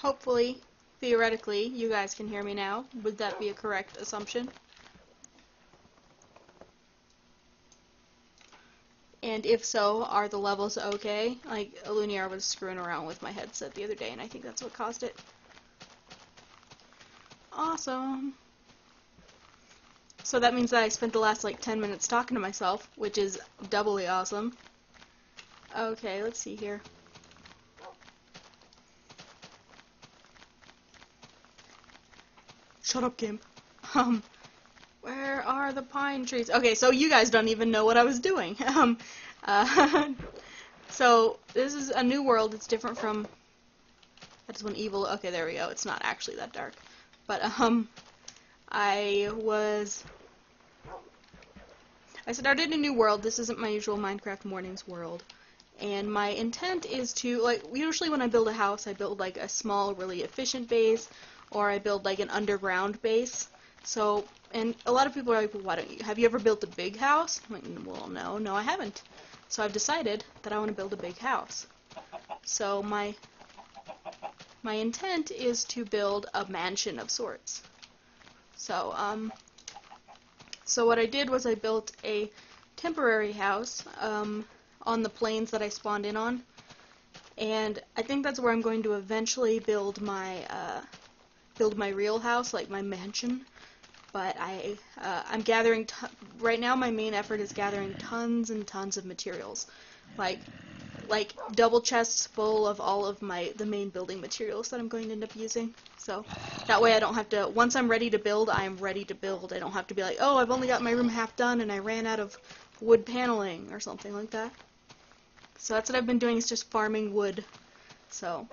Hopefully, theoretically, you guys can hear me now. Would that be a correct assumption? And if so, are the levels okay? Like, Lunar was screwing around with my headset the other day, and I think that's what caused it. Awesome. So that means that I spent the last, like, 10 minutes talking to myself, which is doubly awesome. Okay, let's see here. Shut up, Gimp. Where are the pine trees? Okay, so you guys don't even know what I was doing. So this is a new world. It's different from that is one evil. Okay, there we go. It's not actually that dark, but I started a new world. This isn't my usual Minecraft mornings world, and my intent is to, like, usually when I build a house, I build like a small, really efficient base, or I build like an underground base. So, and a lot of people are like, well, why don't you? Have you ever built a big house? I'm like, well, no, I haven't. So I've decided that I want to build a big house. So my intent is to build a mansion of sorts. So, so what I did was I built a temporary house on the plains that I spawned in on, and I think that's where I'm going to eventually build my real house, like my mansion. But I'm gathering right now. My main effort is gathering tons and tons of materials, like double chests full of all of the main building materials that I'm going to end up using. So that way I don't have to, once I'm ready to build, I am ready to build. I don't have to be like, oh, I've only got my room half done and I ran out of wood paneling or something like that. So that's what I've been doing, is just farming wood. So,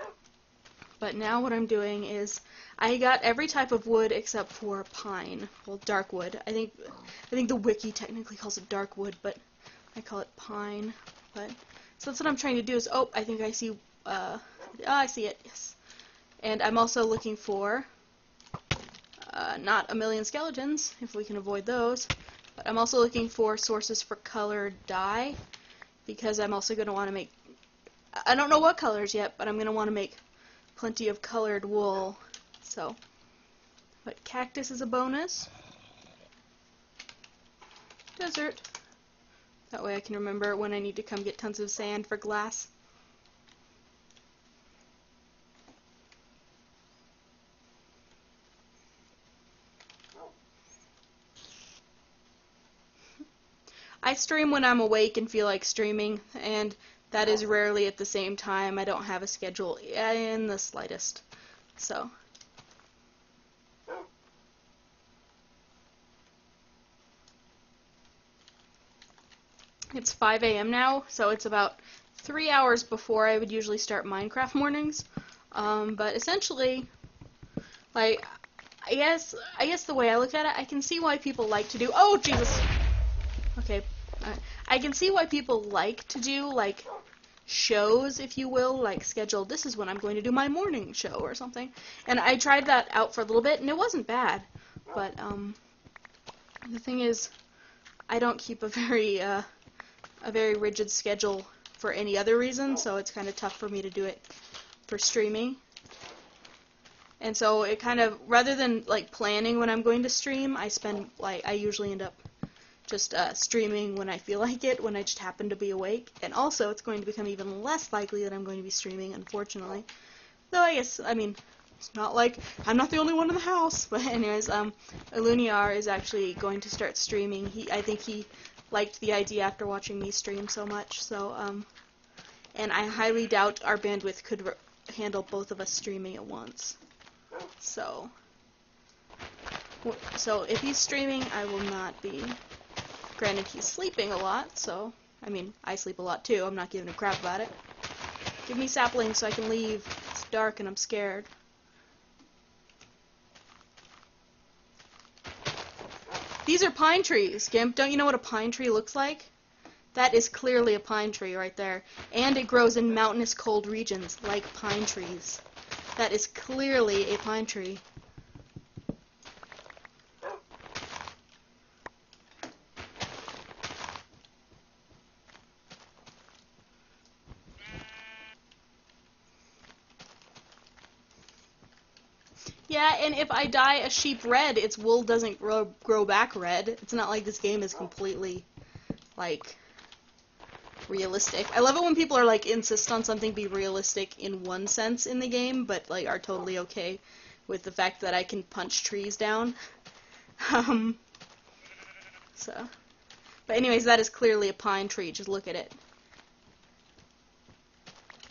but now what I'm doing is I got every type of wood except for pine. Well, dark wood. I think the wiki technically calls it dark wood, but I call it pine. But so that's what I'm trying to do. Is, oh, I think I see. I see it. Yes. And I'm also looking for not a million skeletons, if we can avoid those. But I'm also looking for sources for colored dye, because I'm also going to want to make. I don't know what colors yet, but I'm going to want to make plenty of colored wool. So, but cactus is a bonus. Desert. That way I can remember when I need to come get tons of sand for glass. I stream when I'm awake and feel like streaming, and that is rarely at the same time. I don't have a schedule in the slightest. So. It's 5 a.m. now, so it's about 3 hours before I would usually start Minecraft mornings. But essentially, like, I guess the way I look at it, I can see why people like to do. Oh, Jesus. Okay, I can see why people like to do, like, shows, if you will, like schedule. This is when I'm going to do my morning show or something. And I tried that out for a little bit, and it wasn't bad. But the thing is, I don't keep a very rigid schedule for any other reason, so it's kind of tough for me to do it for streaming. And so it kind of, rather than like planning when I'm going to stream, I usually end up just streaming when I feel like it, when I just happen to be awake. And also, it's going to become even less likely that I'm going to be streaming, unfortunately. Though I guess, I mean, it's not like I'm not the only one in the house. But anyways, Lunar is actually going to start streaming. I think he liked the idea after watching me stream so much. So, and I highly doubt our bandwidth could handle both of us streaming at once. So if he's streaming, I will not be. Granted, he's sleeping a lot, so, I mean, I sleep a lot too. I'm not giving a crap about it. Give me saplings so I can leave. It's dark and I'm scared. These are pine trees, Gimp. Don't you know what a pine tree looks like? That is clearly a pine tree right there. And it grows in mountainous cold regions, like pine trees. That is clearly a pine tree. Yeah, and if I dye a sheep red, its wool doesn't grow back red. It's not like this game is completely, like, realistic. I love it when people are, like, insist on something be realistic in one sense in the game, but, like, are totally okay with the fact that I can punch trees down. So. But anyways, that is clearly a pine tree. Just look at it.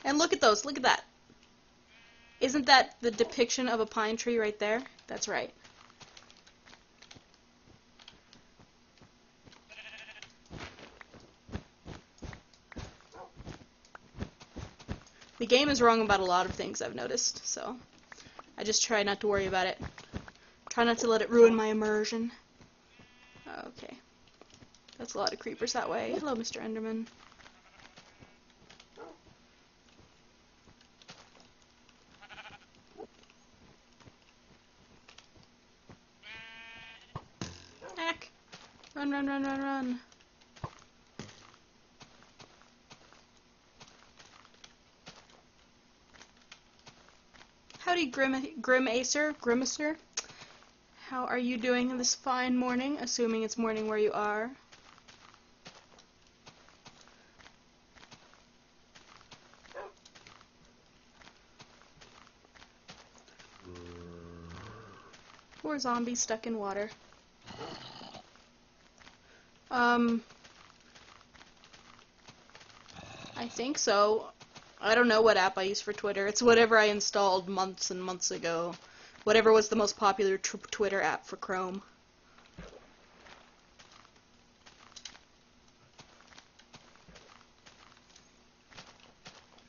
And look at those. Look at that. Isn't that the depiction of a pine tree right there? That's right. The game is wrong about a lot of things, I've noticed, so I just try not to worry about it. Try not to let it ruin my immersion. Okay. That's a lot of creepers that way. Hello, Mr. Enderman. Heck. Run, run, run, run, run. Howdy, Grimacer. How are you doing this fine morning? Assuming it's morning where you are. Poor zombie stuck in water. I think so. I don't know what app I use for Twitter. It's whatever I installed months and months ago. Whatever was the most popular Twitter app for Chrome.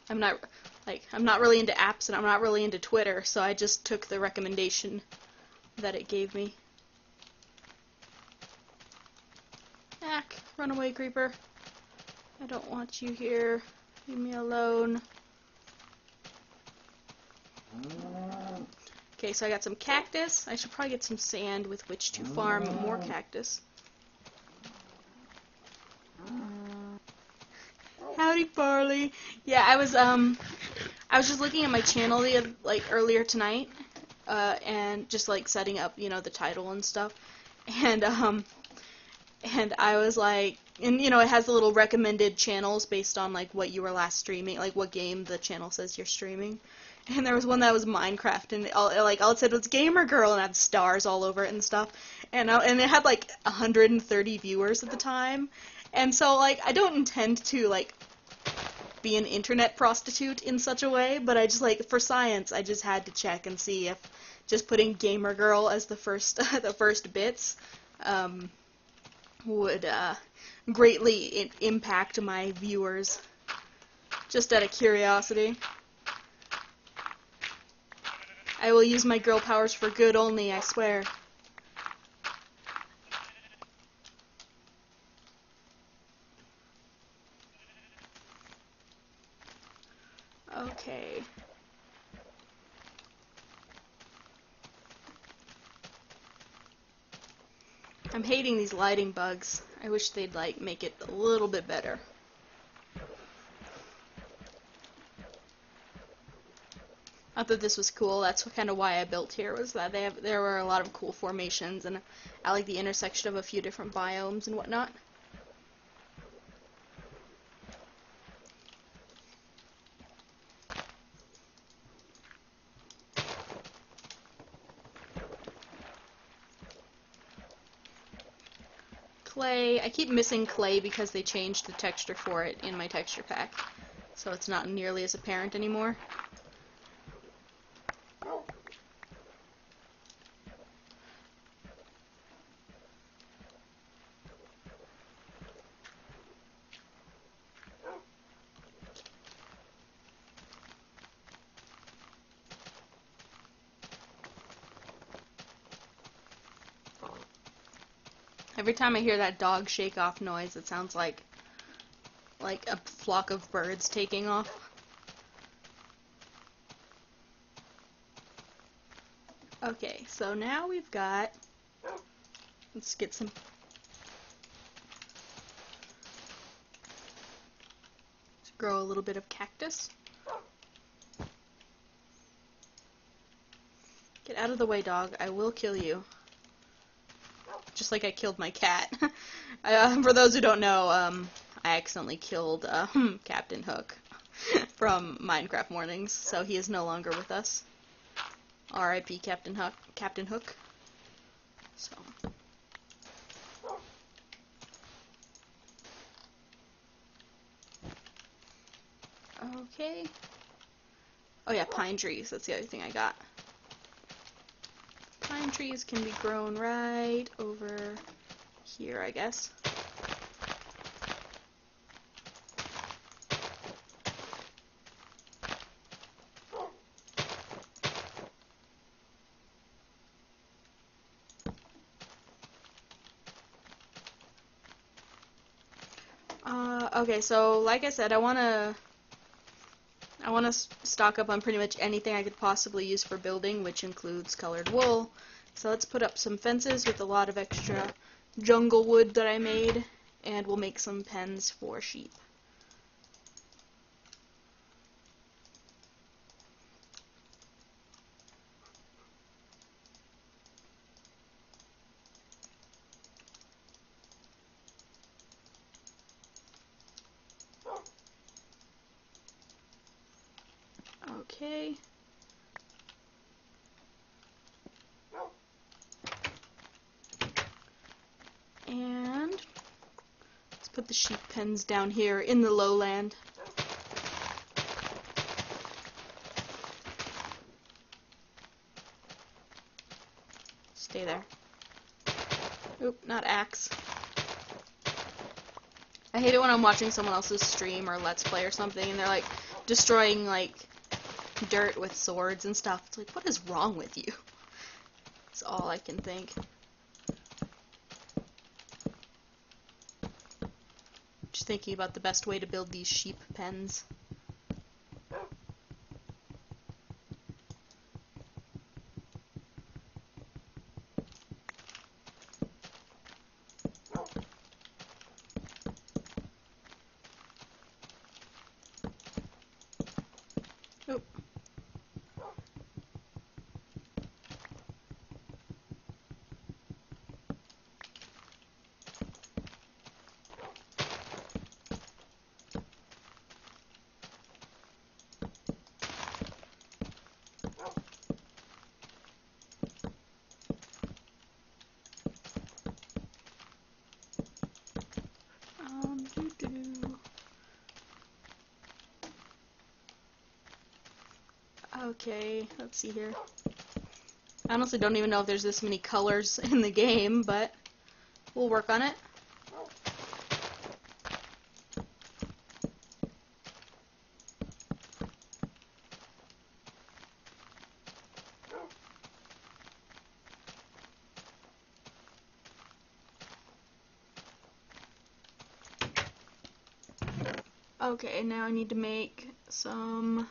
I'm not really into apps and I'm not really into Twitter, so I just took the recommendation that it gave me. Ack, run away, creeper. I don't want you here. Leave me alone. Okay, so I got some cactus. I should probably get some sand with which to farm more cactus. Howdy, Farley. Yeah, I was just looking at my channel earlier tonight, and just like setting up, the title and stuff, and I was like, and it has the little recommended channels based on like what you were last streaming, like what game the channel says you're streaming. And there was one that was Minecraft, and all it said was Gamer Girl, and it had stars all over it and stuff. And it had like 130 viewers at the time. And so like I don't intend to like be an internet prostitute in such a way, but I just like for science I just had to check and see if just putting Gamer Girl as the first the first bits would greatly impact my viewers. Just out of curiosity. I will use my girl powers for good only, I swear. Okay. I'm hating these lighting bugs. I wish they'd like make it a little bit better. I thought this was cool. That's kind of why I built here, was that there were a lot of cool formations, and I like the intersection of a few different biomes and whatnot. Clay. I keep missing clay because they changed the texture for it in my texture pack, so it's not nearly as apparent anymore. Every time I hear that dog shake off noise, it sounds like a flock of birds taking off. Okay, so now we've got, let's get some, let's grow a little bit of cactus. Get Get out of the way, dog. I will kill you. Just like I killed my cat. For those who don't know, I accidentally killed Captain Hook from Minecraft Mornings, so he is no longer with us. R.I.P. Captain Hook. Captain Hook. So. Okay. Oh yeah, pine trees. That's the other thing I got. Pine trees can be grown right over here, I guess. Okay, so like I said, I wanna stock up on pretty much anything I could possibly use for building, which includes colored wool. So let's put up some fences with a lot of extra jungle wood that I made, and we'll make some pens for sheep. Okay. And let's put the sheep pens down here in the lowland. Stay there. Oop, not axe. I hate it when I'm watching someone else's stream or let's play or something and they're like destroying like dirt with swords and stuff. It's like, what is wrong with you? That's all I can think. Just thinking about the best way to build these sheep pens. Oop. Doo-doo. Okay, let's see here. I honestly don't even know if there's this many colors in the game, but we'll work on it. Okay, now I need to make some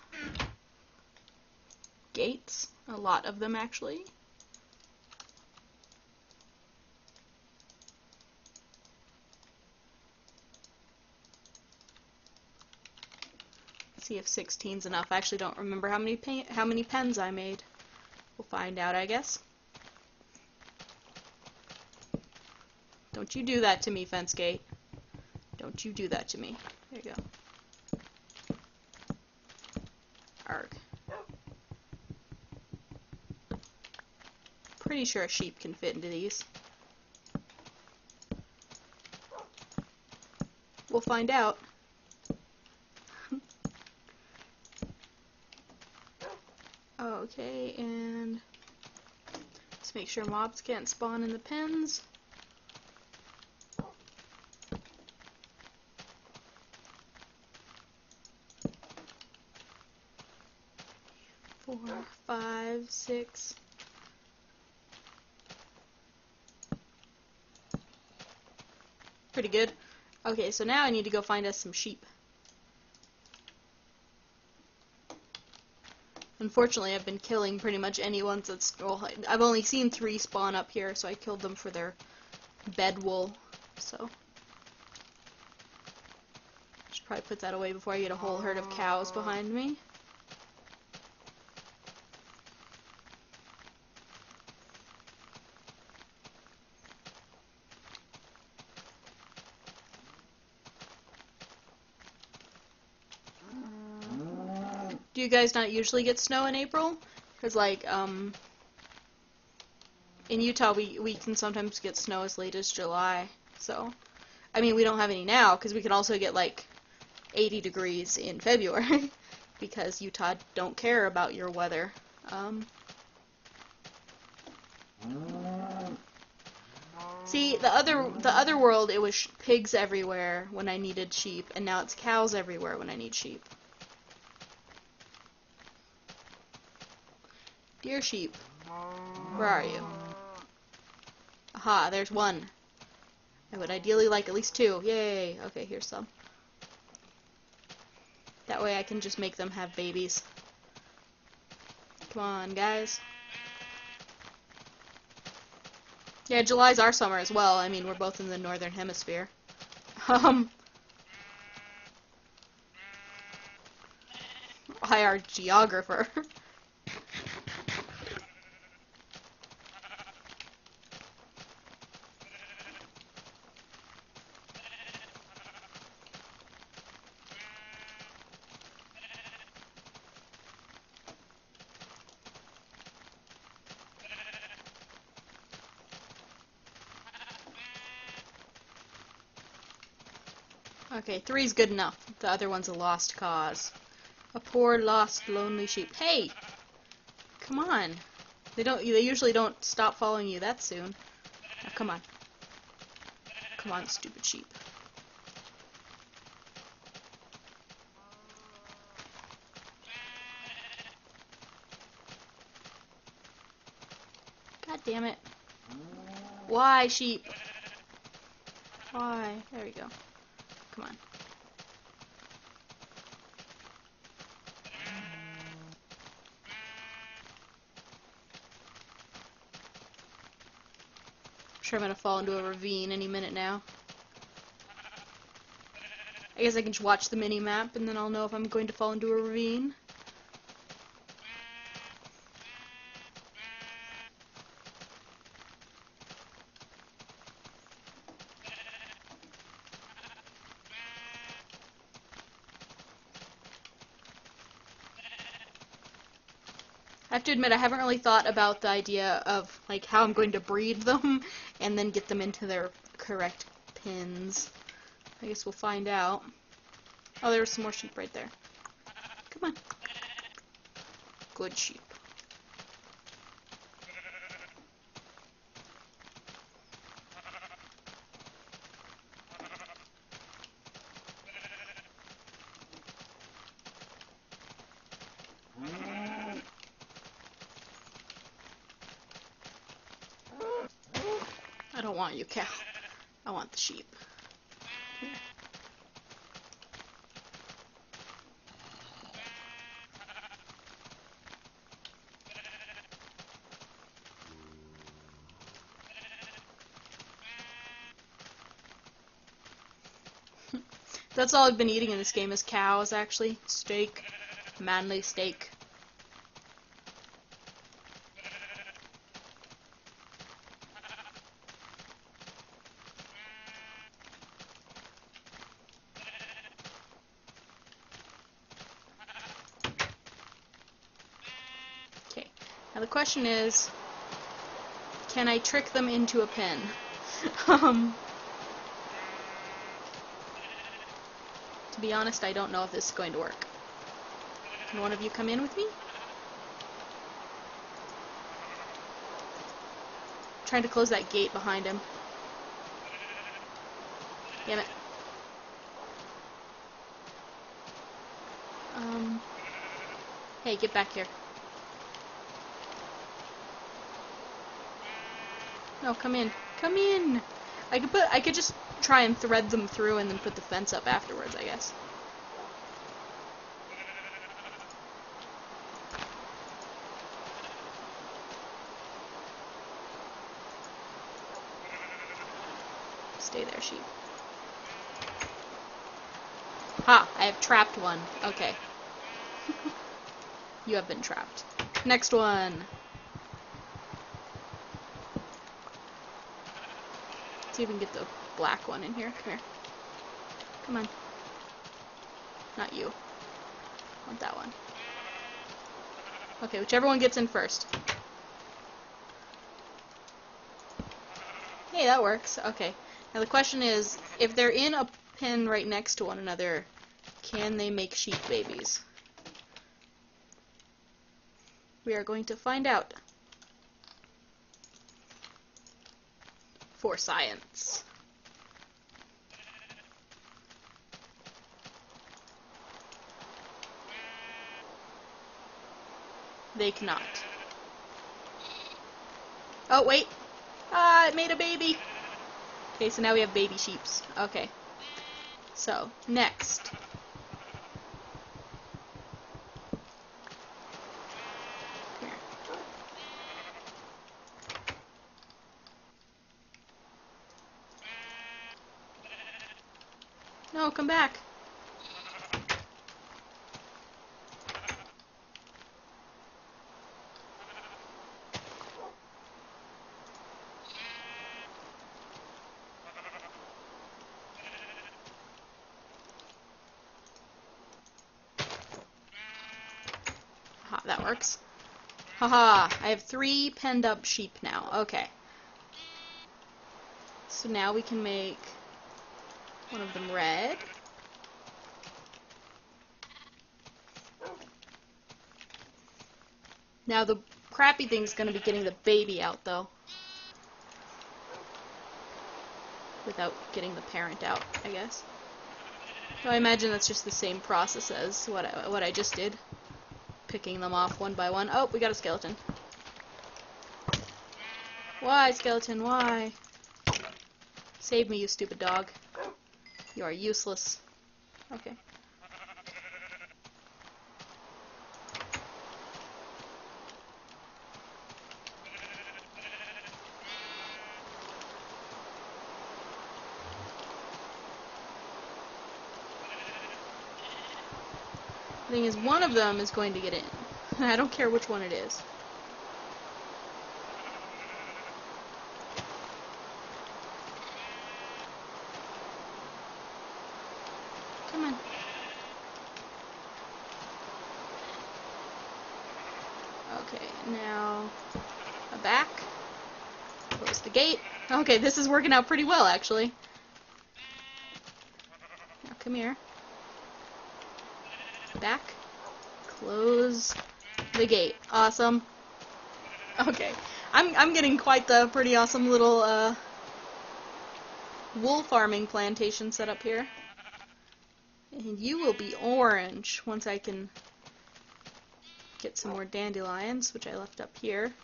gates. A lot of them, actually. See if 16's enough. I actually don't remember how many pens I made. We'll find out, I guess. Don't you do that to me, fence gate. Don't you do that to me. There you go. Arg. Pretty sure a sheep can fit into these. We'll find out. Okay, and let's make sure mobs can't spawn in the pens. 4, 5, 6. Pretty good. Okay, so now I need to go find us some sheep. Unfortunately, I've been killing pretty much anyone that's... Well, I've only seen 3 spawn up here, so I killed them for their bed wool. So should probably put that away before I get a whole herd of cows behind me. Do you guys not usually get snow in April? Because, like, in Utah, we can sometimes get snow as late as July. So, I mean, we don't have any now, because we can also get, like, 80 degrees in February, because Utah don't care about your weather. See, the other world, it was pigs everywhere when I needed sheep, and now it's cows everywhere when I need sheep. Dear sheep, where are you? Aha, there's one. I would ideally like at least 2. Yay! Okay, here's some. That way I can just make them have babies. Come on, guys. Yeah, July's our summer as well. I mean, we're both in the northern hemisphere. I are geographer. Okay, 3's good enough. The other one's a lost cause. A poor, lost, lonely sheep. Hey! Come on. They usually don't stop following you that soon. Now, come on. Come on, stupid sheep. God damn it. Why, sheep? Why? There we go. Come on. I'm sure I'm gonna fall into a ravine any minute now. I guess I can just watch the mini-map and then I'll know if I'm going to fall into a ravine. I have to admit, I haven't really thought about the idea of, like, how I'm going to breed them and then get them into their correct pins. I guess we'll find out. Oh, there's some more sheep right there. Come on. Good sheep. I don't want you, cow. I want the sheep. Here. That's all I've been eating in this game is cows, actually. Steak. Manly steak. Okay. Now the question is, can I trick them into a pen? To be honest, I don't know if this is going to work. Can one of you come in with me? I'm trying to close that gate behind him. Damn it. Hey, get back here. No, come in. Come in! I could just try and thread them through and then put the fence up afterwards, I guess. Stay there, sheep. Ha! I have trapped one. Okay. You have been trapped. Next one! Let's see if we can get the black one in here. Come here. Come on. Not you. I want that one. Okay, whichever one gets in first. Hey, that works. Okay. Now the question is, if they're in a pen right next to one another, can they make sheep babies? We are going to find out. For science. They cannot. Oh, wait. Ah, it made a baby. Okay, so now we have baby sheeps. Okay. So, next. Here. No, come back. Aha, that works. Haha, I have 3 penned up sheep now. Okay. So now we can make one of them red. Now the crappy thing's gonna be getting the baby out, though. Without getting the parent out, I guess. So I imagine that's just the same process as what I just did. Picking them off one by one. Oh, we got a skeleton. Why, skeleton, why? Save me, you stupid dog. You are useless. Okay. The thing is, one of them is going to get in. I don't care which one it is. Come on. Okay, now back. Close the gate. Okay, this is working out pretty well, actually. Now come here. Back. Close the gate. Awesome. Okay. I'm getting quite the pretty awesome little wool farming plantation set up here. And you will be orange once I can get some more dandelions, which I left up here.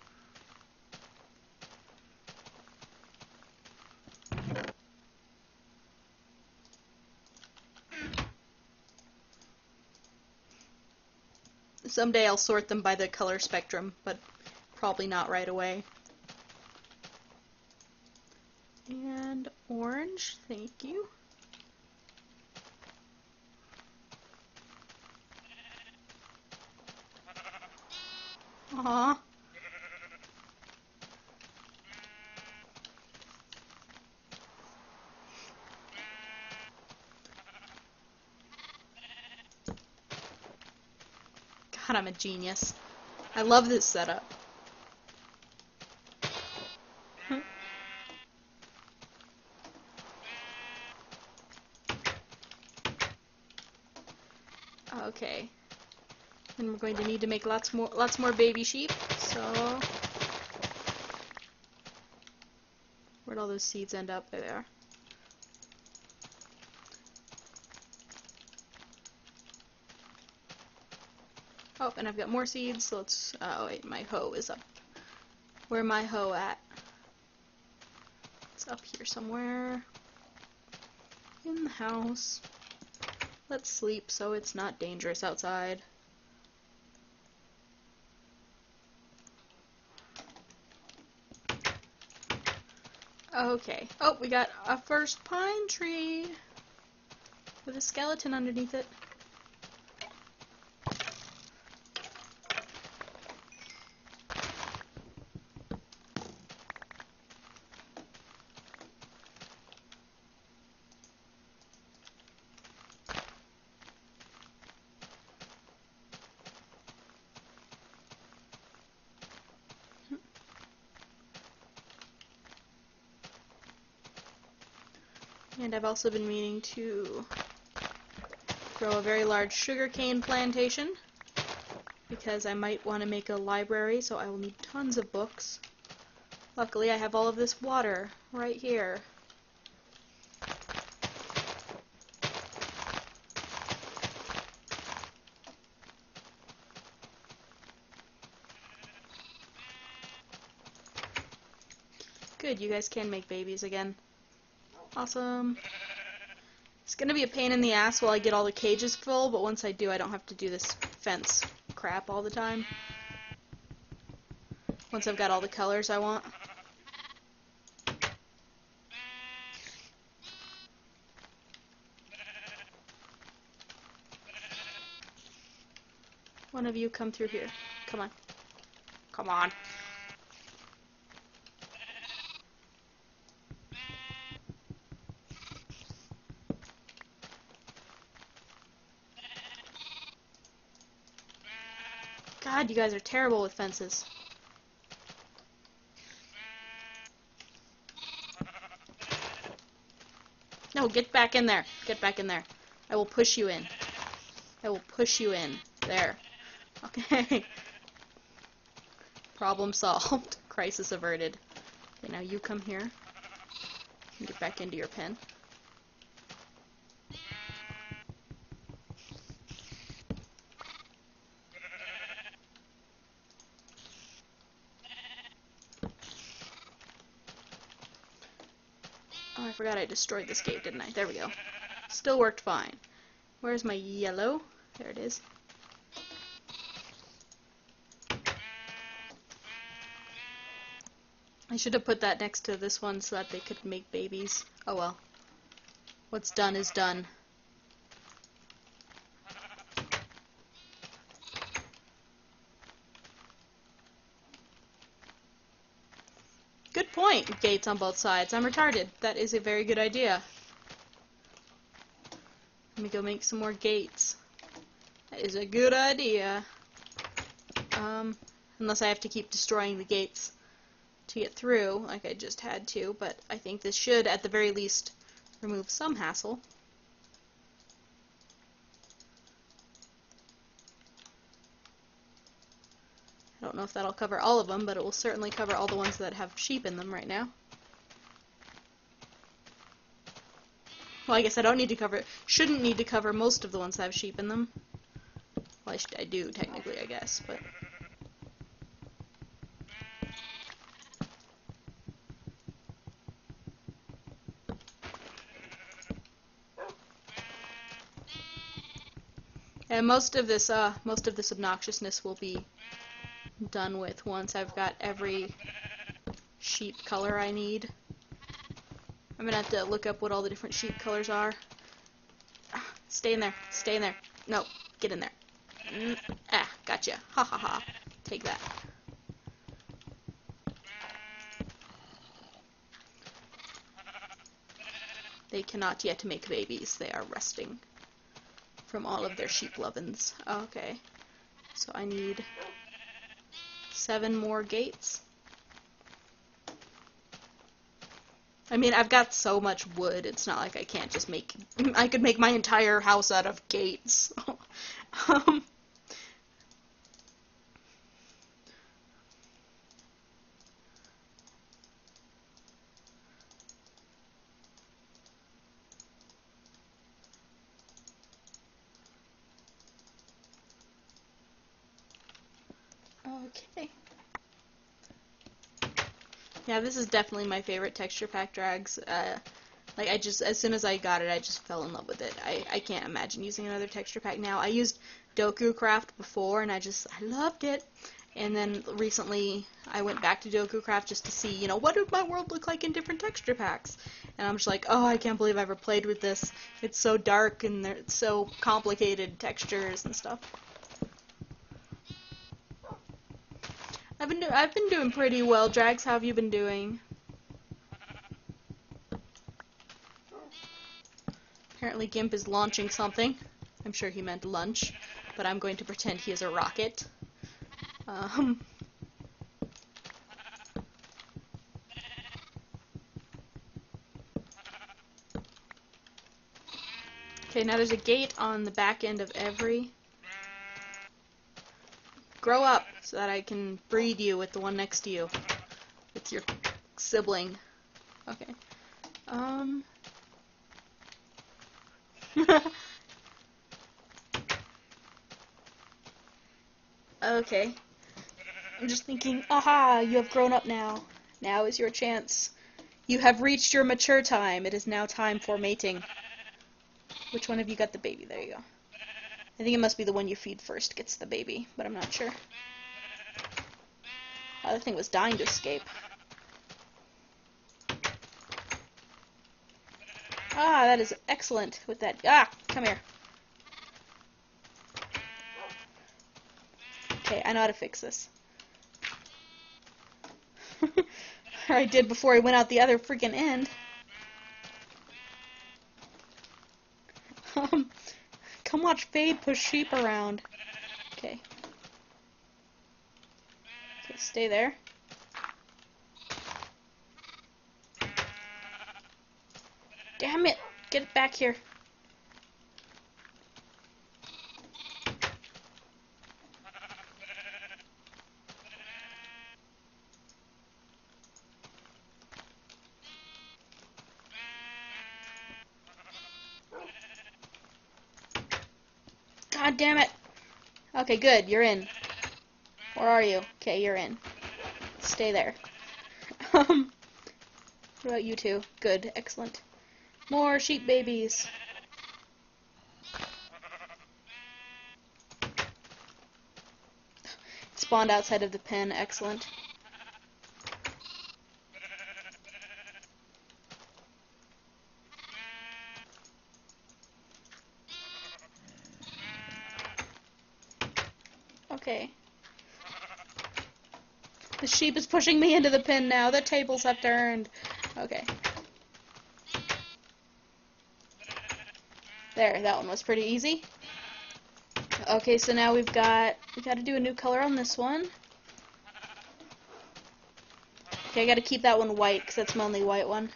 Someday I'll sort them by the color spectrum, but probably not right away. And orange, thank you. Aww. God, I'm a genius. I love this setup. Okay. And we're going to need to make lots more baby sheep, so where'd all those seeds end up? There they are. Oh, and I've got more seeds, so let's oh wait, my hoe is up. Where my hoe at? It's up here somewhere. In the house. Let's sleep so it's not dangerous outside. Okay. Oh, we got a first pine tree with a skeleton underneath it. And I've also been meaning to grow a very large sugarcane plantation because I might want to make a library, so I will need tons of books. Luckily, I have all of this water right here. Good, you guys can make babies again. Awesome. It's gonna be a pain in the ass while I get all the cages full, but once I do, I don't have to do this fence crap all the time. Once I've got all the colors I want. One of you come through here. Come on. Come on. God, you guys are terrible with fences. No, get back in there. Get back in there. I will push you in. I will push you in. There. Okay. Problem solved. Crisis averted. Okay, now you come here. And get back into your pen. Oh, I forgot I destroyed this gate, didn't I? There we go. Still worked fine. Where's my yellow? There it is. I should have put that next to this one so that they could make babies. Oh well. What's done is done. Good point, gates on both sides. I'm retarded. That is a very good idea. Let me go make some more gates. That is a good idea. Unless I have to keep destroying the gates to get through, like I just had to, but I think this should, at the very least, remove some hassle. I don't know if that'll cover all of them, but it will certainly cover all the ones that have sheep in them right now. Well, I guess I don't need to cover, shouldn't need to cover most of the ones that have sheep in them. Well, I do, technically, I guess, but... And most of this obnoxiousness will be done with once I've got every sheep color I need. I'm gonna have to look up what all the different sheep colors are. Stay in there. Stay in there. No, get in there. Gotcha. Ha ha ha. Take that. They cannot yet make babies. They are resting from all of their sheep lovin's. Okay. So I need 7 more gates. I mean, I've got so much wood, it's not like I can't just make... I could make my entire house out of gates. Okay. Yeah, this is definitely my favorite texture pack drags. Like, as soon as I got it, I just fell in love with it. I can't imagine using another texture pack now. I used Doku Craft before, and I loved it. And then recently, I went back to Doku Craft just to see, you know, what would my world look like in different texture packs? And I'm just like, oh, I can't believe I ever played with this. It's so dark, and it's so complicated textures and stuff. I've been doing pretty well, Drags. How have you been doing? Apparently Gimp is launching something. I'm sure he meant lunch, but I'm going to pretend he is a rocket. Okay, now there's a gate on the back end of every... Grow up so that I can breed you with the one next to you. With your sibling. Okay. Okay. I'm just thinking, aha, you have grown up now. Now is your chance. You have reached your mature time. It is now time for mating. Which one of you got the baby? There you go. I think it must be the one you feed first gets the baby, but I'm not sure. Oh, that thing was dying to escape. Ah, that is excellent with that. Ah, come here. Okay, I know how to fix this. Or I did before I went out the other freaking end. Come watch Fade push sheep around. Okay. Okay, stay there. Damn it! Get it back here. God damn it! Okay, good. You're in. Where are you? Okay, you're in. Stay there. What about you two? Good. Excellent. More sheep babies. Spawned outside of the pen. Excellent. Okay. The sheep is pushing me into the pen now. The tables have turned. Okay. There, that one was pretty easy. Okay, so now we got to do a new color on this one. Okay, I got to keep that one white because that's my only white one.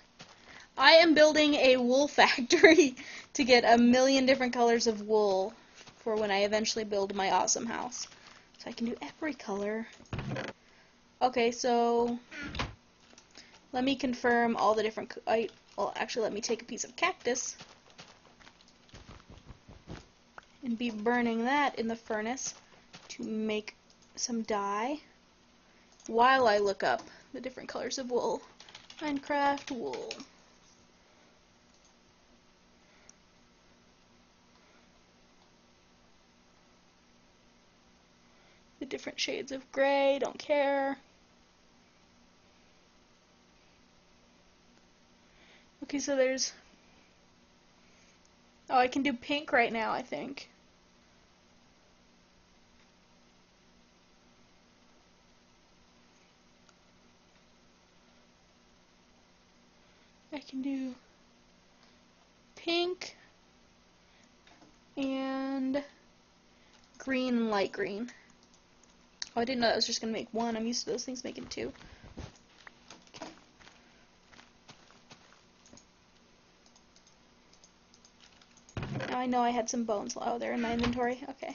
I am building a wool factory to get 1,000,000 different colors of wool for when I eventually build my awesome house. So I can do every color. Okay, so let me confirm all the different... well, actually, let me take a piece of cactus and be burning that in the furnace to make some dye while I look up the different colors of wool. Minecraft wool. The different shades of gray, don't care. Okay, so there's... Oh, I can do pink right now, I think. I can do pink and green and light green. Oh, I didn't know that was just going to make one. I'm used to those things making two. Okay. Now I know I had some bones. Oh, they're in my inventory. Okay.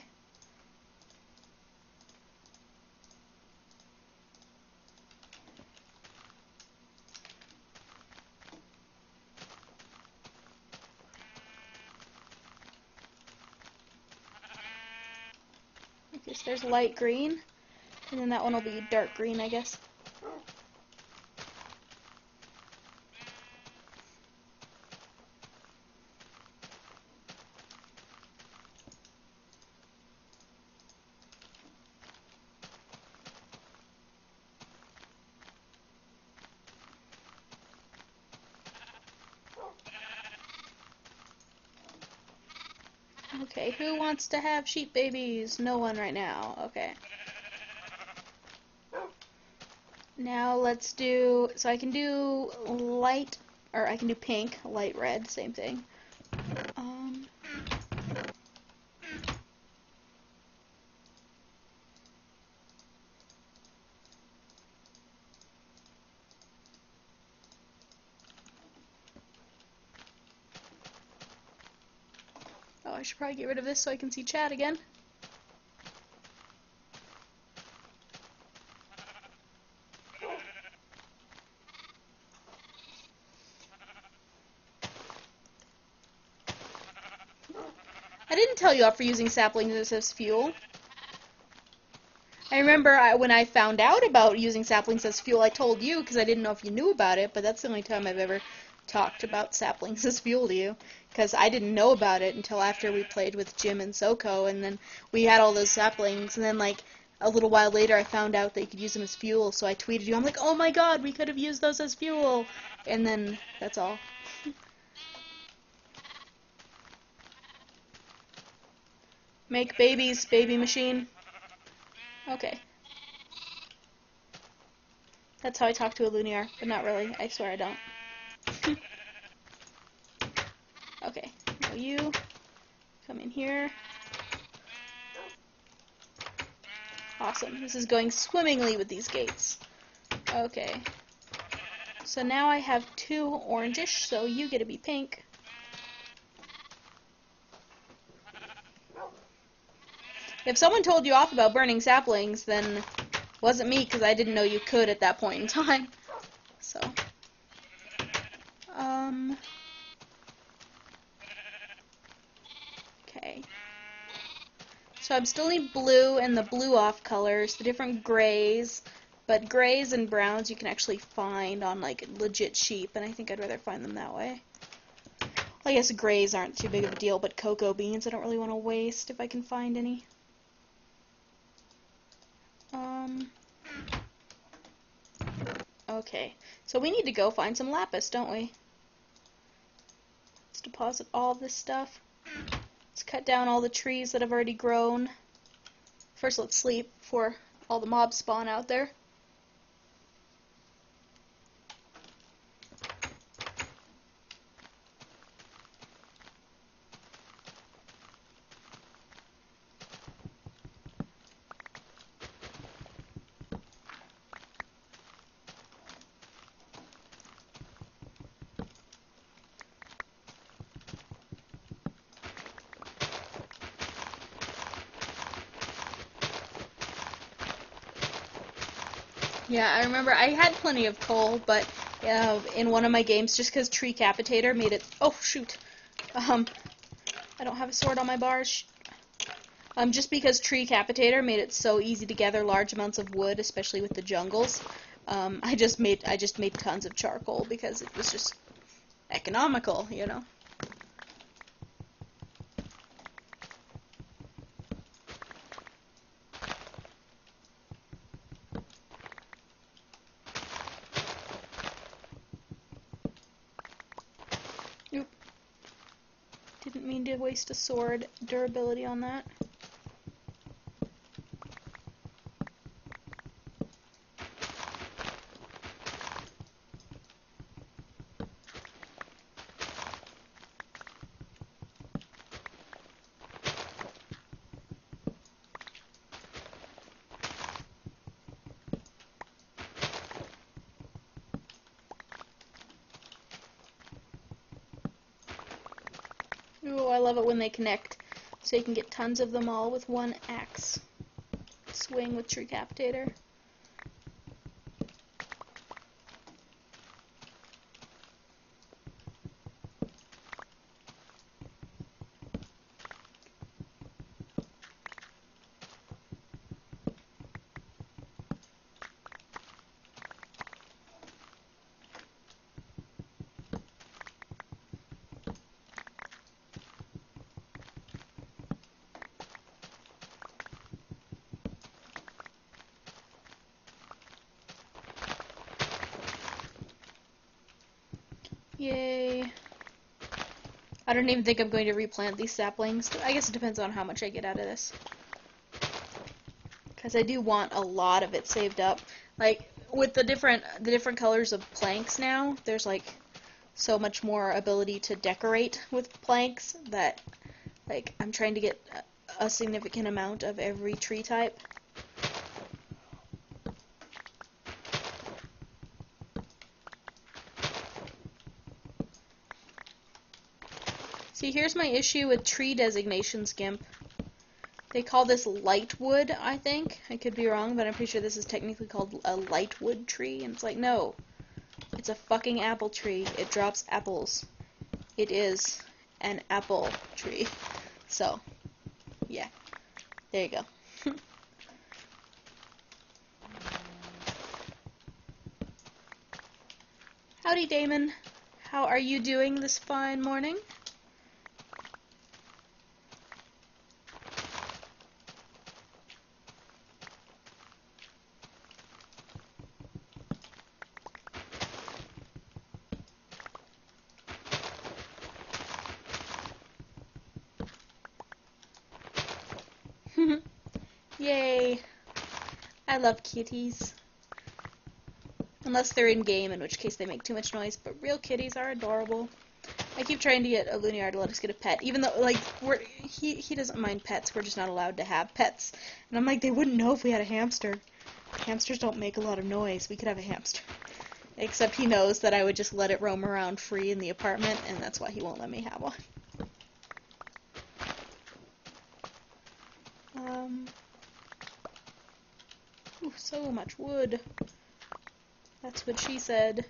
Okay, so there's light green. And then that one will be dark green, I guess. Okay, who wants to have sheep babies? No one right now. Okay. Now let's do, so I can do light, or I can do pink, light red, same thing. I should probably get rid of this so I can see chat again. I didn't tell you off for using saplings as fuel. I remember when I found out about using saplings as fuel, I told you because I didn't know if you knew about it, but that's the only time I've ever talked about saplings as fuel to you, because I didn't know about it until after we played with Jim and Soko, and then we had all those saplings, and then like a little while later I found out that you could use them as fuel, so I tweeted you, I'm like, oh my god, we could have used those as fuel, and then that's all. Make babies, baby machine. Okay. That's how I talk to a Lumiar, but not really. I swear I don't. Okay. Now you come in here. Awesome. This is going swimmingly with these gates. Okay. So now I have 2 orangish, so you get to be pink. If someone told you off about burning saplings, then it wasn't me, because I didn't know you could at that point in time. So, okay. So I'm still need blue and the blue off colors, the different grays, but grays and browns you can actually find on like legit sheep, and I think I'd rather find them that way. Well, I guess grays aren't too big of a deal, but cocoa beans I don't really want to waste if I can find any. Okay, so we need to go find some lapis, don't we? Let's deposit all this stuff. Let's cut down all the trees that have already grown. First, let's sleep before all the mobs spawn out there. Yeah, I remember I had plenty of coal, but in one of my games, just because Tree Capitator made it... Oh, shoot. I don't have a sword on my bars. Just because Tree Capitator made it so easy to gather large amounts of wood, especially with the jungles, I just made tons of charcoal because it was just economical, you know. Oop. Didn't mean to waste a sword durability on that. Ooh, I love it when they connect, so you can get tons of them all with one axe swing with Tree Capitator. Yay. I don't even think I'm going to replant these saplings. I guess it depends on how much I get out of this. Because I do want a lot of it saved up. Like, with the different colors of planks now, there's like so much more ability to decorate with planks that, like, I'm trying to get a significant amount of every tree type. See, here's my issue with tree designations, Gimp. They call this lightwood, I think. I could be wrong, but I'm pretty sure this is technically called a lightwood tree. And it's like, no. It's a fucking apple tree. It drops apples. It is an apple tree. So, yeah. There you go. Howdy, Damon. How are you doing this fine morning? Yay. I love kitties. Unless they're in game, in which case they make too much noise, but real kitties are adorable. I keep trying to get a Luniar to let us get a pet, even though, like, he doesn't mind pets, we're just not allowed to have pets. And I'm like, they wouldn't know if we had a hamster. Hamsters don't make a lot of noise, we could have a hamster. Except he knows that I would just let it roam around free in the apartment, and that's why he won't let me have one. Ooh, so much wood. That's what she said.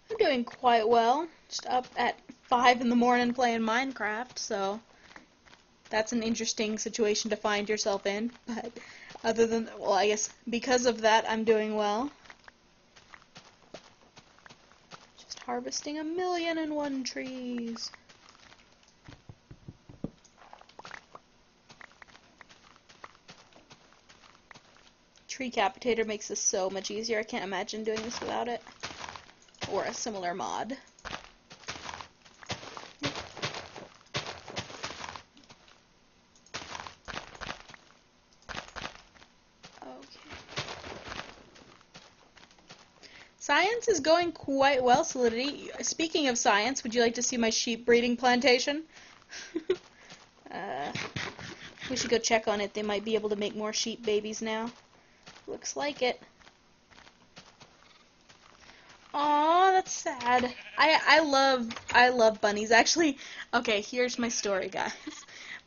I'm doing quite well. Just up at 5 in the morning playing Minecraft, so that's an interesting situation to find yourself in. But other than, well, I guess because of that, I'm doing well. Just harvesting 1,000,001 trees. Tree Capitator makes this so much easier. I can't imagine doing this without it. Or a similar mod. Science is going quite well, Solidity. Speaking of science, would you like to see my sheep breeding plantation? We should go check on it. They might be able to make more sheep babies now. Looks like it. Aw, that's sad. I love bunnies. Actually, okay, here's my story, guys.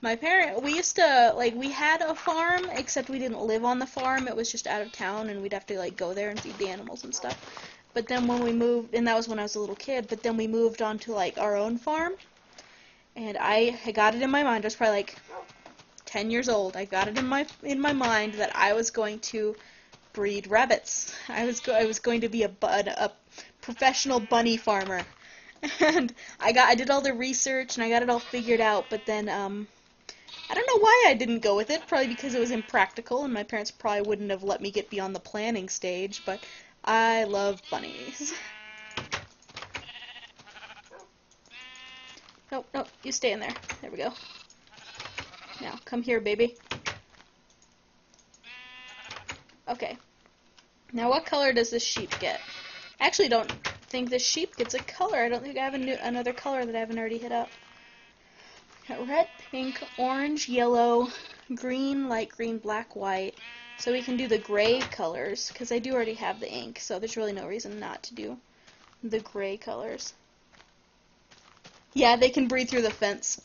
We used to, like, we had a farm, except we didn't live on the farm. It was just out of town, and we'd have to, like, go there and feed the animals and stuff. But then when we moved, and that was when I was a little kid, but then we moved on to, like, our own farm, and I got it in my mind. I was probably, like, 10 years old. I got it in my mind that I was going to breed rabbits. I was going to be a professional bunny farmer. And I did all the research, and I got it all figured out, but then, I don't know why I didn't go with it, probably because it was impractical, and my parents probably wouldn't have let me get beyond the planning stage, but I love bunnies. Nope, you stay in there. There we go. Now, come here, baby. Okay. Now, what color does this sheep get? I actually don't think this sheep gets a color. I don't think I have another color that I haven't already hit up. Got red, pink, orange, yellow, green, light green, black, white. So we can do the gray colors, because I do already have the ink, so there's really no reason not to do the gray colors. Yeah, they can breathe through the fence.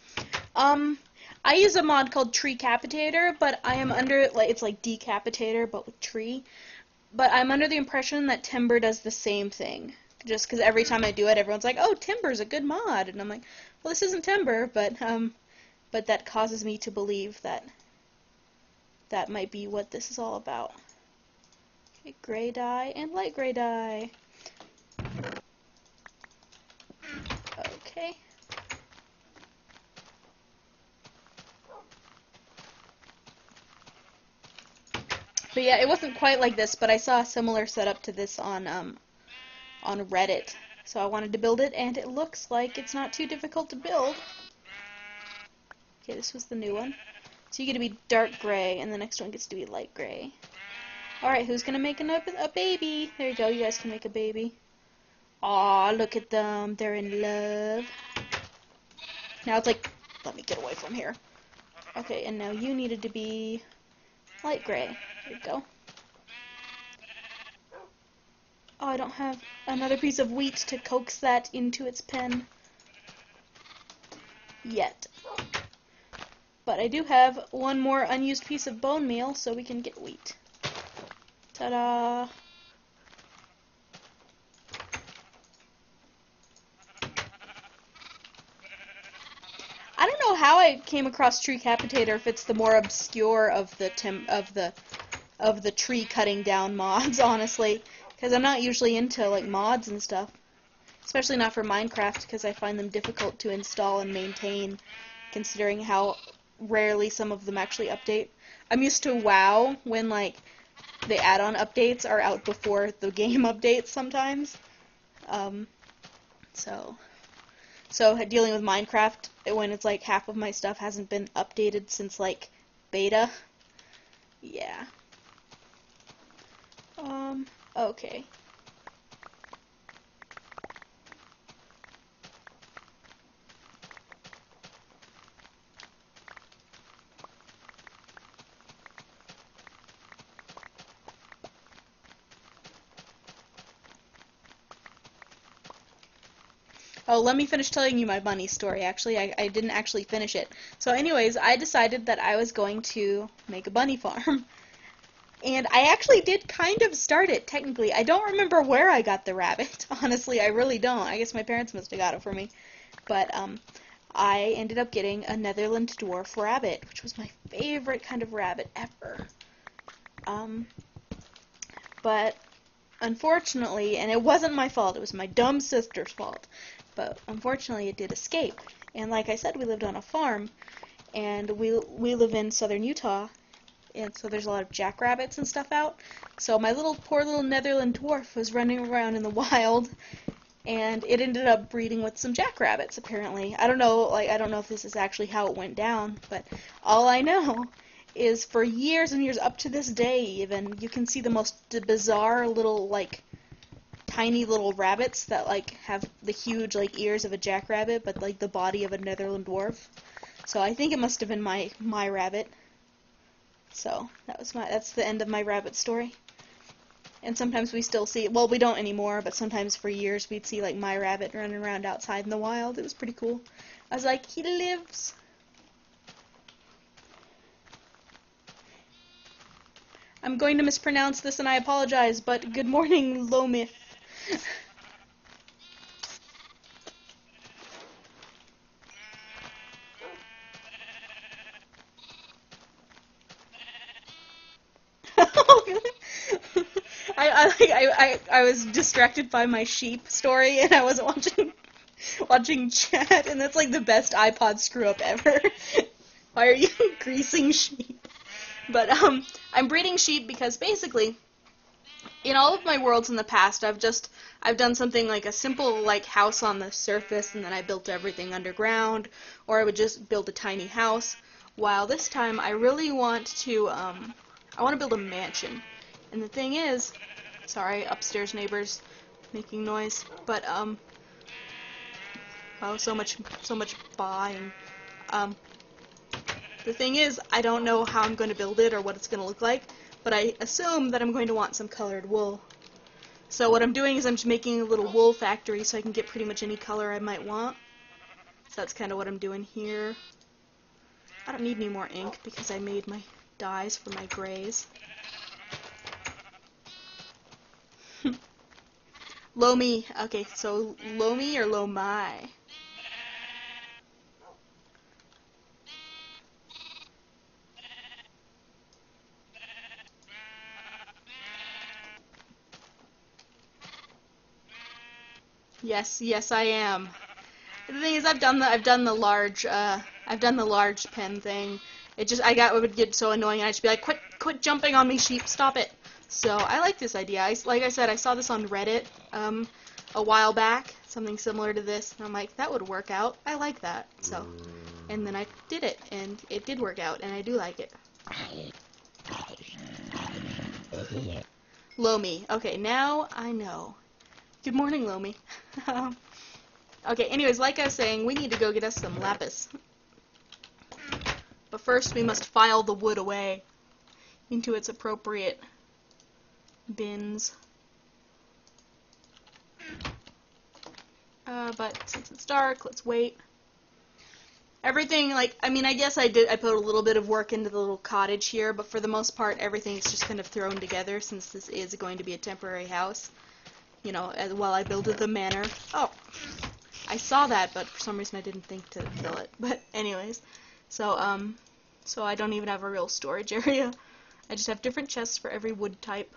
I use a mod called Tree Capitator, but I am under, like, it's like Decapitator, but with tree. But I'm under the impression that Timber does the same thing. Just because every time I do it, everyone's like, oh, Timber's a good mod. And I'm like, well, this isn't Timber, but that causes me to believe that that might be what this is all about. Okay, gray dye and light gray dye. Okay. But yeah, it wasn't quite like this, but I saw a similar setup to this on Reddit. So I wanted to build it, and it looks like it's not too difficult to build. Okay, this was the new one. So you get to be dark gray, and the next one gets to be light gray. Alright, who's gonna make a baby? There you go, you guys can make a baby. Aw, look at them, they're in love. Now it's like, let me get away from here. Okay, and now you needed to be light gray. There you go. Oh, I don't have another piece of wheat to coax that into its pen yet. But I do have one more unused piece of bone meal, so we can get wheat. Ta-da! I don't know how I came across Tree Capitator, if it's the more obscure of the tree cutting down mods, honestly, because I'm not usually into like mods and stuff, especially not for Minecraft, because I find them difficult to install and maintain, considering how rarely some of them actually update. I'm used to WoW when like the add-on updates are out before the game updates sometimes. So dealing with Minecraft when it's like half of my stuff hasn't been updated since like beta. Yeah. Okay. Oh, let me finish telling you my bunny story, actually. I didn't actually finish it. So anyways, I decided that I was going to make a bunny farm. And I actually did kind of start it, technically. I don't remember where I got the rabbit. Honestly, I really don't. I guess my parents must have got it for me. But I ended up getting a Netherland dwarf rabbit, which was my favorite kind of rabbit ever. But unfortunately, and it wasn't my fault, it was my dumb sister's fault, but unfortunately it did escape. And like I said, we lived on a farm, and we live in southern Utah, and so there's a lot of jackrabbits and stuff out. So my poor little Netherland dwarf was running around in the wild, and it ended up breeding with some jackrabbits, apparently. I don't know if this is actually how it went down, but all I know is for years and years, up to this day even, you can see the most bizarre little, like, tiny little rabbits that, like, have the huge, like, ears of a jackrabbit, but, like, the body of a Netherland dwarf. So I think it must have been my rabbit. So that's the end of my rabbit story. And sometimes we still see, well, we don't anymore, but sometimes for years we'd see, like, my rabbit running around outside in the wild. It was pretty cool. I was like, he lives. I'm going to mispronounce this and I apologize, but good morning, Lomith. I was distracted by my sheep story and I wasn't watching chat, and that's like the best iPod screw up ever. Why are you greasing sheep? But I'm breeding sheep because basically, in all of my worlds in the past, I've done something like a simple like house on the surface, and then I built everything underground, or I would just build a tiny house. While this time, I really want to build a mansion. And the thing is, sorry, upstairs neighbors making noise, but oh, so much buying. The thing is, I don't know how I'm going to build it or what it's going to look like, but I assume that I'm going to want some colored wool. So what I'm doing is I'm just making a little wool factory so I can get pretty much any color I might want. So that's kind of what I'm doing here. I don't need any more ink because I made my dyes for my grays. Lomi. Okay, so Lomi or Lomai? Yes, I am. The thing is, I've done the large pen thing. It would get so annoying, and I'd just be like, quit jumping on me, sheep, stop it. So I like this idea. Like I said, I saw this on Reddit a while back, something similar to this, and I'm like, that would work out. I like that. So And then I did it, and it did work out, and I do like it. Lomi. Okay, now I know. Good morning, Lomi. Okay, anyways, like I was saying, we need to go get us some lapis. But first, we must file the wood away into its appropriate bins. But since it's dark, let's wait. Everything, like, I mean, I guess I put a little bit of work into the little cottage here, but for the most part, everything's just kind of thrown together since this is going to be a temporary house, you know, while I build the manor. Oh, I saw that, but for some reason I didn't think to kill it. But anyways, so I don't even have a real storage area. I just have different chests for every wood type.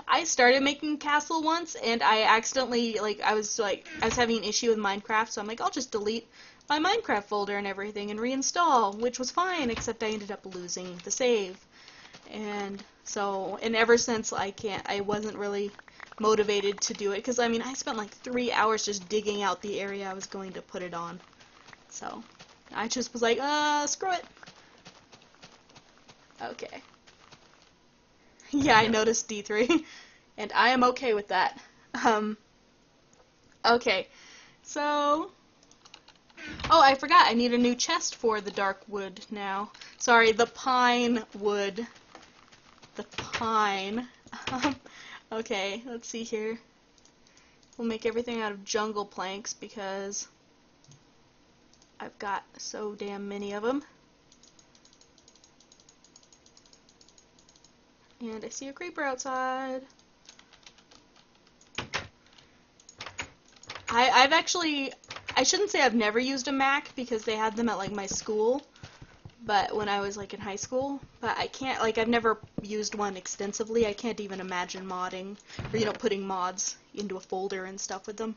I started making a castle once, and I accidentally, I was having an issue with Minecraft, so I'm like, I'll just delete my Minecraft folder and everything and reinstall, which was fine, except I ended up losing the save. And so, and ever since, I wasn't really motivated to do it, because, I mean, I spent like 3 hours just digging out the area I was going to put it on. So, I just was like, screw it. Okay. Yeah, I noticed D3, and I am okay with that. Okay, so, oh, I forgot, I need a new chest for the dark wood now. Sorry, the pine wood. The pine. Okay, let's see here. We'll make everything out of jungle planks because I've got so damn many of them. And I see a creeper outside. I've actually, I shouldn't say I've never used a Mac because they had them at like my school, but when I was like in high school, but I can't, like I've never used one extensively. I can't even imagine modding, or you know, putting mods into a folder and stuff with them.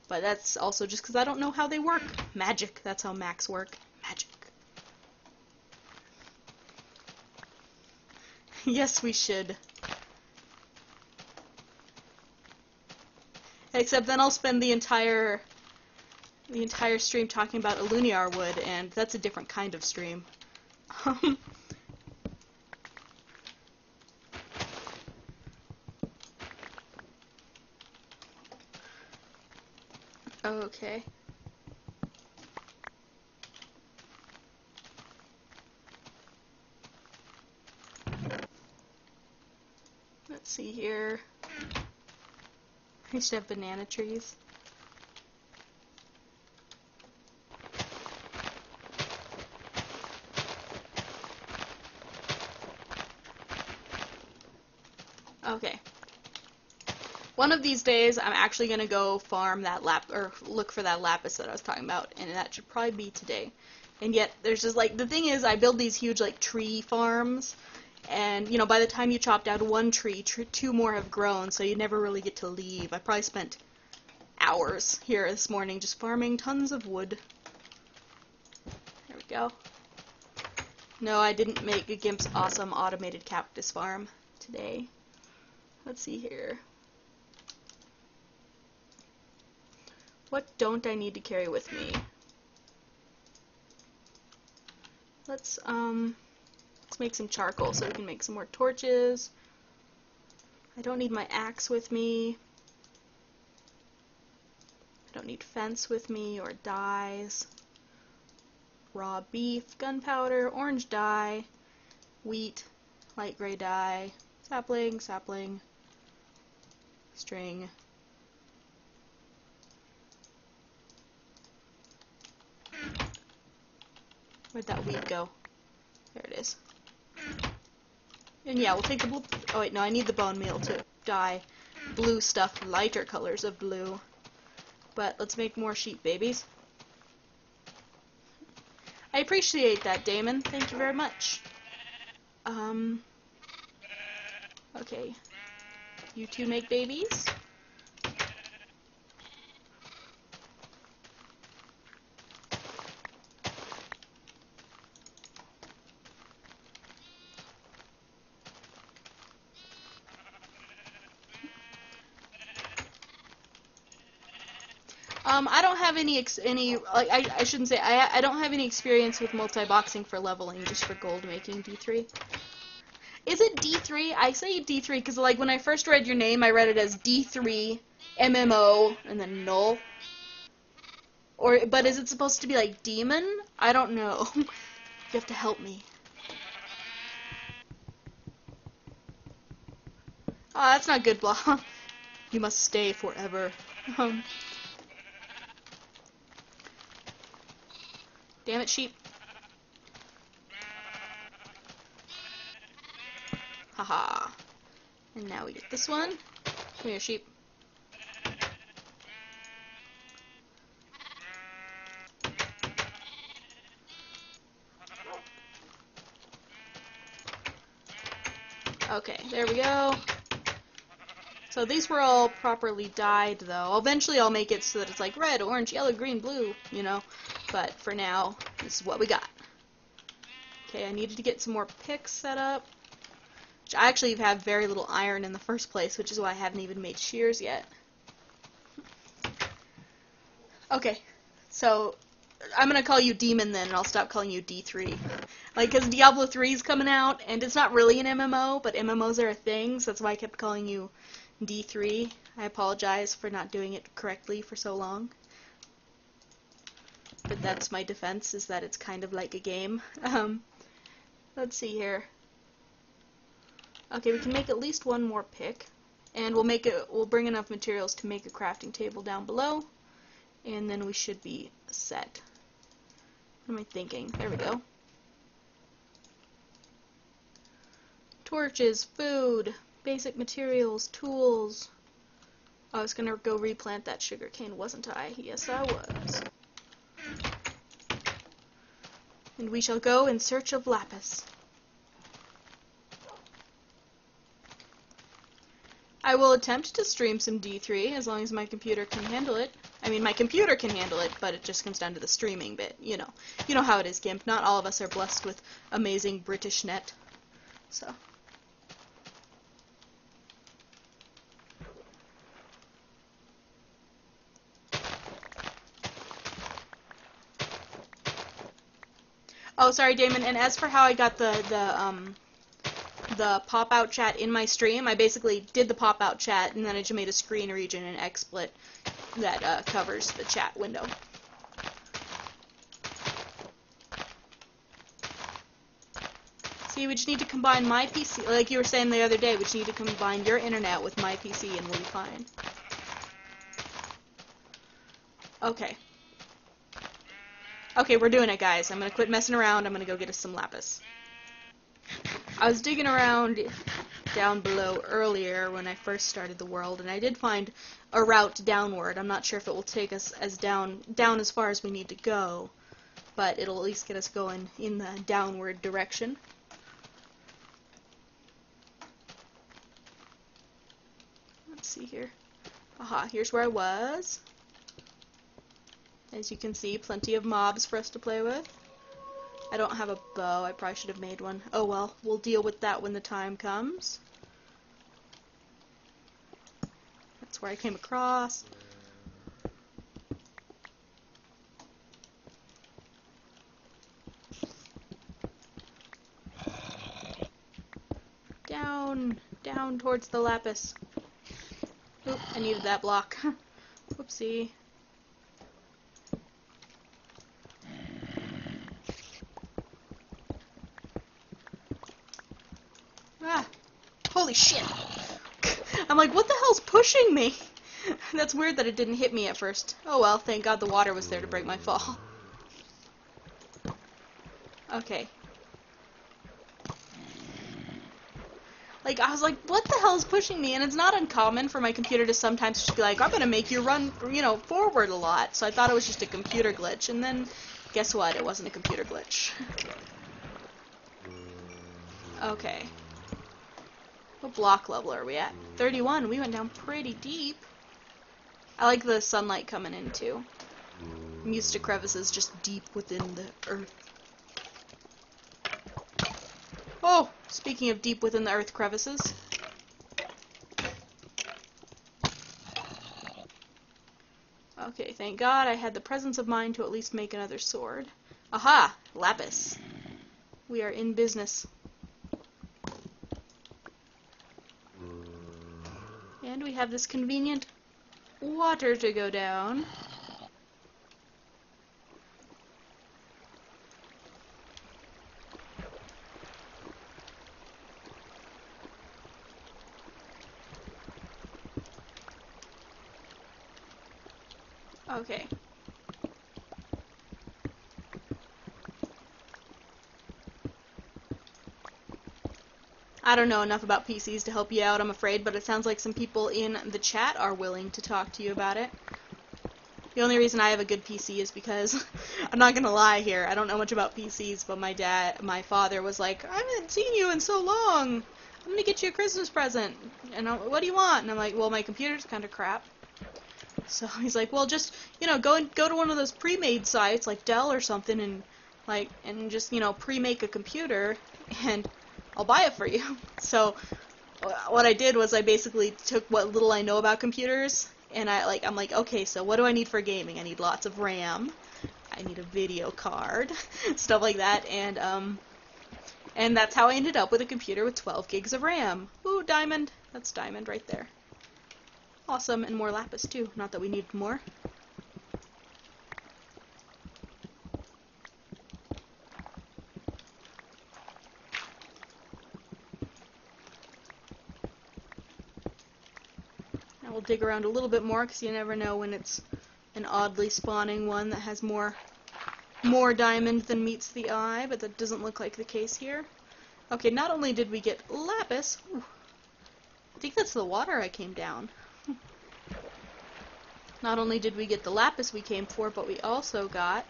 But that's also just because I don't know how they work. Magic, that's how Macs work. Magic. Yes, we should. Except then I'll spend the entire stream talking about Aluniar wood, and that's a different kind of stream. Okay. Let's see here. I used to have banana trees. Okay. One of these days, I'm actually gonna go farm that look for that lapis that I was talking about, and that should probably be today. And yet, there's just like, the thing is, I build these huge like tree farms, and you know, by the time you chopped out one tree, two more have grown, so you never really get to leave. I probably spent hours here this morning just farming tons of wood. There we go. No, I didn't make a Gimp's awesome automated cactus farm today. Let's see here. What don't I need to carry with me? Let's make some charcoal so we can make some more torches. I don't need my axe with me. I don't need fence with me or dyes. Raw beef, gunpowder, orange dye, wheat, light gray dye, sapling, string. Where'd that wheat go? There it is. And yeah, we'll take the blue. Oh wait, no, I need the bone meal to dye blue stuff, lighter colors of blue. But let's make more sheep babies. I appreciate that, Damon. Thank you very much. Okay. You two make babies. I don't have I shouldn't say, I don't have any experience with multi-boxing for leveling, just for gold making D3. Is it D3? I say D3 because, like, when I first read your name, I read it as D3, MMO, and then null. But is it supposed to be, like, demon? I don't know. You have to help me. Oh, that's not good, blah. You must stay forever. Damn it, sheep. Haha. And now we get this one. Come here, sheep. Okay, there we go. So these were all properly dyed, though. Eventually I'll make it so that it's like red, orange, yellow, green, blue, you know. But for now, this is what we got. Okay, I needed to get some more picks set up. Which I actually have very little iron in the first place, which is why I haven't even made shears yet. Okay, so I'm going to call you Demon then, and I'll stop calling you D3. Like, because Diablo 3 is coming out, and it's not really an MMO, but MMOs are a thing, so that's why I kept calling you D3. I apologize for not doing it correctly for so long. But that's my defense, is that it's kind of like a game. Let's see here. Okay, we can make at least one more pick, and we'll bring enough materials to make a crafting table down below, and then we should be set. What am I thinking? There we go. Torches, food, basic materials, tools. I was gonna go replant that sugarcane, wasn't I? Yes, I was. And we shall go in search of lapis. I will attempt to stream some D3 as long as my computer can handle it. I mean, my computer can handle it, but it just comes down to the streaming bit, you know. You know how it is, Gimp. Not all of us are blessed with amazing British net. So. Oh, sorry, Damon. And as for how I got the pop-out chat in my stream, I basically did the pop-out chat, and then I just made a screen region in XSplit that covers the chat window. See, we just need to combine my PC, like you were saying the other day, we just need to combine your internet with my PC and we'll be fine. Okay. Okay, we're doing it, guys. I'm gonna quit messing around, I'm gonna go get us some lapis. I was digging around down below earlier when I first started the world, and I did find a route downward. I'm not sure if it will take us as down as far as we need to go, but it'll at least get us going in the downward direction. Let's see here. Aha, here's where I was. As you can see, plenty of mobs for us to play with. I don't have a bow. I probably should have made one. Oh well, we'll deal with that when the time comes. That's where I came across. Down towards the lapis. Oop, I needed that block. Whoopsie. Ah, holy shit. I'm like, what the hell's pushing me? That's weird that it didn't hit me at first. Oh well, thank God the water was there to break my fall. Okay. Like, I was like, what the hell is pushing me? And it's not uncommon for my computer to sometimes just be like, I'm gonna make you run, you know, forward a lot. So I thought it was just a computer glitch, and then, guess what? It wasn't a computer glitch. Okay. What block level are we at? 31. We went down pretty deep. I like the sunlight coming in, too. I'm used to crevices just deep within the earth. Oh! Speaking of deep within the earth crevices. Okay, thank God I had the presence of mind to at least make another sword. Aha! Lapis. We are in business. And we have this convenient water to go down. Okay. I don't know enough about PCs to help you out, I'm afraid, but it sounds like some people in the chat are willing to talk to you about it. The only reason I have a good PC is because, I'm not gonna lie here, I don't know much about PCs, but my father was like, I haven't seen you in so long, I'm gonna get you a Christmas present, and what do you want? And I'm like, well, my computer's kinda crap. So he's like, well, just, go to one of those pre-made sites, like Dell or something, and just, pre-make a computer, and I'll buy it for you. So what I did was I basically took what little I know about computers, and I'm like, okay, so what do I need for gaming? I need lots of RAM, I need a video card, stuff like that, and that's how I ended up with a computer with 12 gigs of RAM. Ooh, diamond. That's diamond right there. Awesome, and more lapis too. Not that we need more. Now we'll dig around a little bit more, because you never know when it's an oddly spawning one that has more diamond than meets the eye, but that doesn't look like the case here. Okay, not only did we get lapis, I think that's the water I came down. Not only did we get the lapis we came for, but we also got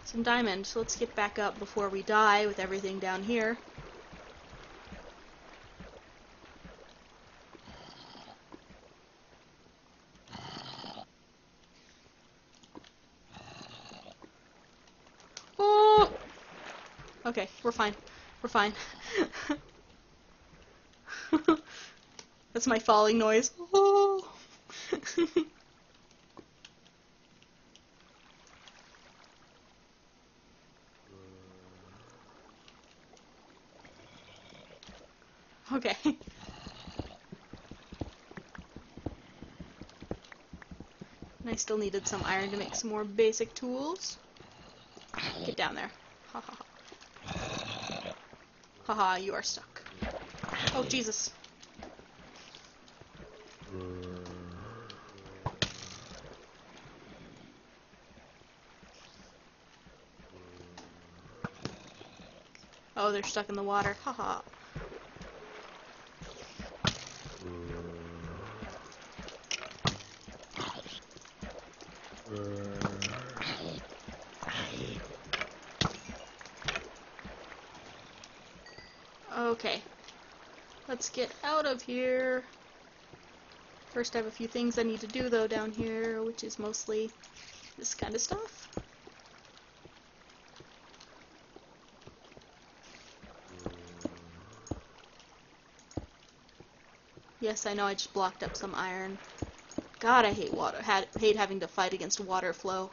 some diamond. So let's get back up before we die with everything down here. Oh! Okay, we're fine. We're fine. That's my falling noise. Oh! Okay. And I still needed some iron to make some more basic tools. Get down there. Ha ha ha. Haha, you are stuck. Oh, Jesus. Oh, they're stuck in the water. Haha. Okay. Let's get out of here. First, I have a few things I need to do, though, down here, which is mostly this kind of stuff. Yes, I know I just blocked up some iron. God, I hate water. Hate having to fight against water flow.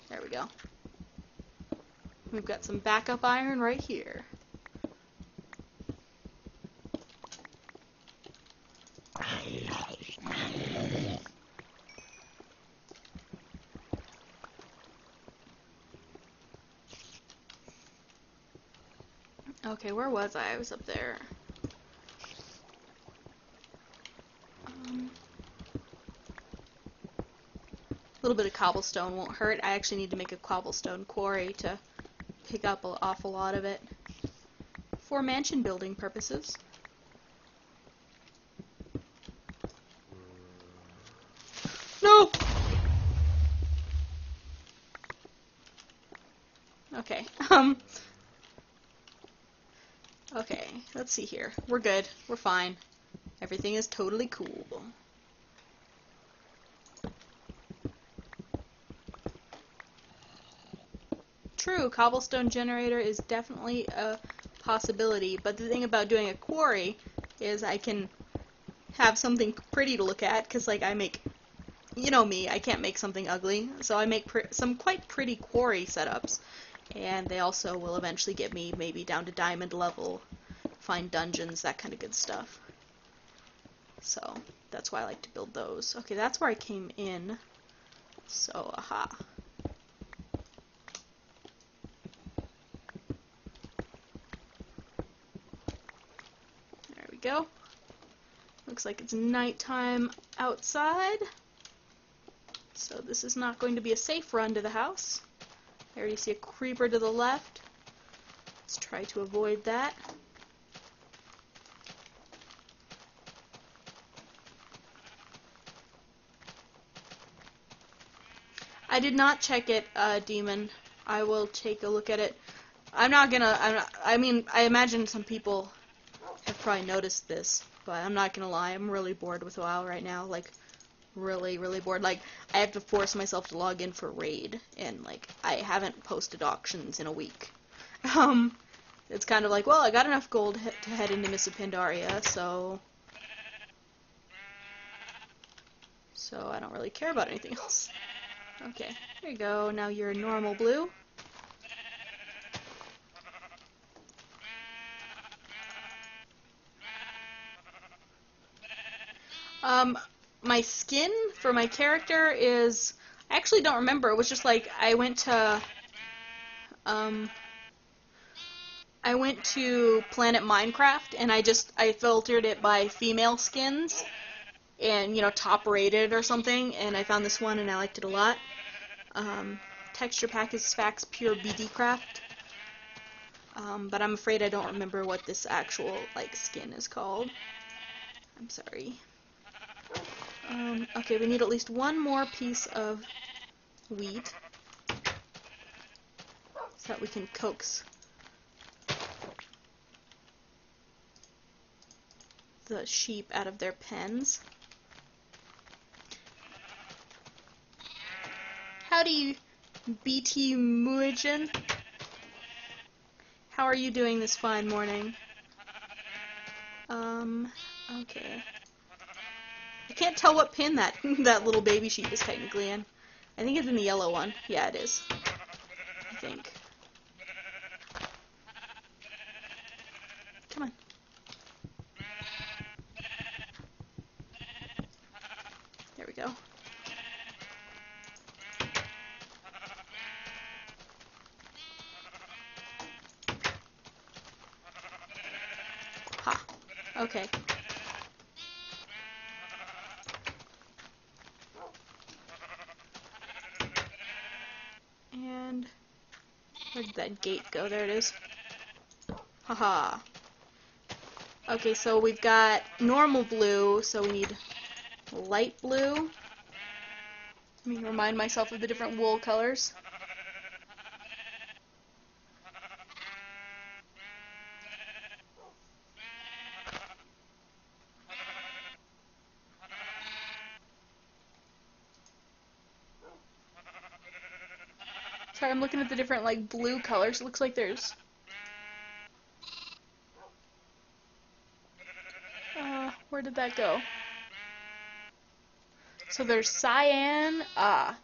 There we go. We've got some backup iron right here. Okay, where was I? I was up there. A little bit of cobblestone won't hurt. I actually need to make a cobblestone quarry to pick up an awful lot of it for mansion building purposes. No! Okay, okay, let's see here. We're good. We're fine. Everything is totally cool. True, cobblestone generator is definitely a possibility, but the thing about doing a quarry is I can have something pretty to look at, because, like, I make you know me, I can't make something ugly, so I make some quite pretty quarry setups, and they also will eventually get me maybe down to diamond level, find dungeons, that kind of good stuff. So that's why I like to build those. Okay, that's where I came in, so aha. There we go. Looks like it's nighttime outside. So this is not going to be a safe run to the house. I already see a creeper to the left. Let's try to avoid that. I did not check it, Demon. I will take a look at it. I mean, I imagine some people have probably noticed this, but I'm not gonna lie, I'm really bored with WoW right now. Like, really, really bored. Like, I have to force myself to log in for raid, and like, I haven't posted auctions in a week. It's kind of like, well, I got enough gold to head into Miss Pandaria, so I don't really care about anything else. Okay, there you go. Now you're a normal blue. My skin for my character is, I actually don't remember. It was just like I went to Planet Minecraft, and I filtered it by female skins, and top rated or something, and I found this one and I liked it a lot. Texture pack is Fax Pure BD Craft, but I'm afraid I don't remember what this actual skin is called. I'm sorry. Okay, we need at least one more piece of wheat so that we can coax the sheep out of their pens. Howdy, BT Muijin. How are you doing this fine morning? Okay. I can't tell what pin that little baby sheep is technically in. I think it's in the yellow one. Yeah, it is. I think. Come on. There we go. Ha. Okay. And where did that gate go? There it is. Haha. Okay, so we've got normal blue, so we need light blue. Let me remind myself of the different wool colors. Sorry, I'm looking at the different blue colors. It looks like there's where did that go? So there's cyan.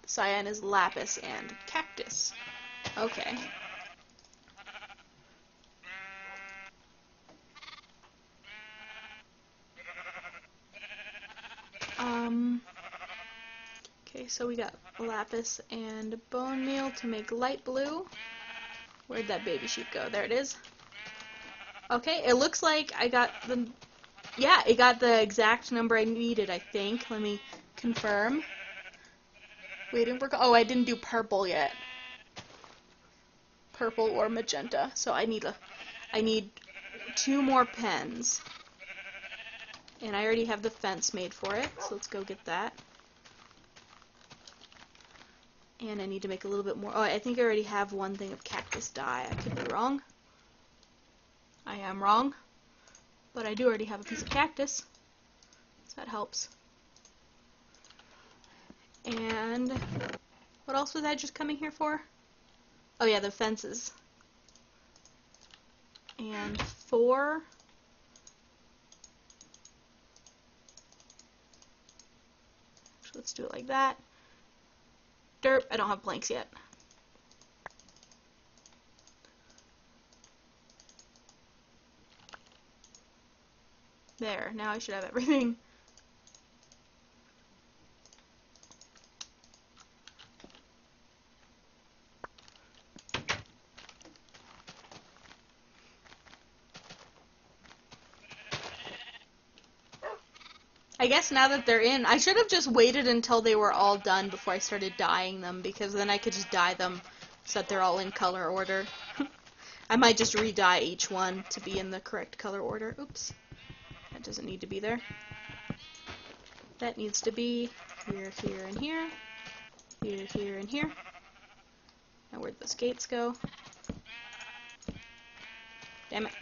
Cyan is lapis and cactus. Okay. Okay, so we got lapis and bone meal to make light blue. Where'd that baby sheep go? There it is. Okay, it looks like I got it got the exact number I needed, I think. Let me confirm. Waiting for, oh, I didn't do purple yet. Purple or magenta. So I need 2 more pens. And I already have the fence made for it, so let's go get that. And I need to make a little bit more. Oh, I think I already have one thing of cactus dye. I could be wrong. I am wrong. But I do already have a piece of cactus. So that helps. And what else was I just coming here for? Oh yeah, the fences. And 4. Actually, let's do it like that. Derp, I don't have blanks yet. There, now I should have everything. I guess now that they're in, I should have just waited until they were all done before I started dyeing them, because then I could just dye them so that they're all in color order. I might just re-dye each one to be in the correct color order. Oops. That doesn't need to be there. That needs to be here, here, and here. Here, here, and here. Now where'd those gates go? Damn it.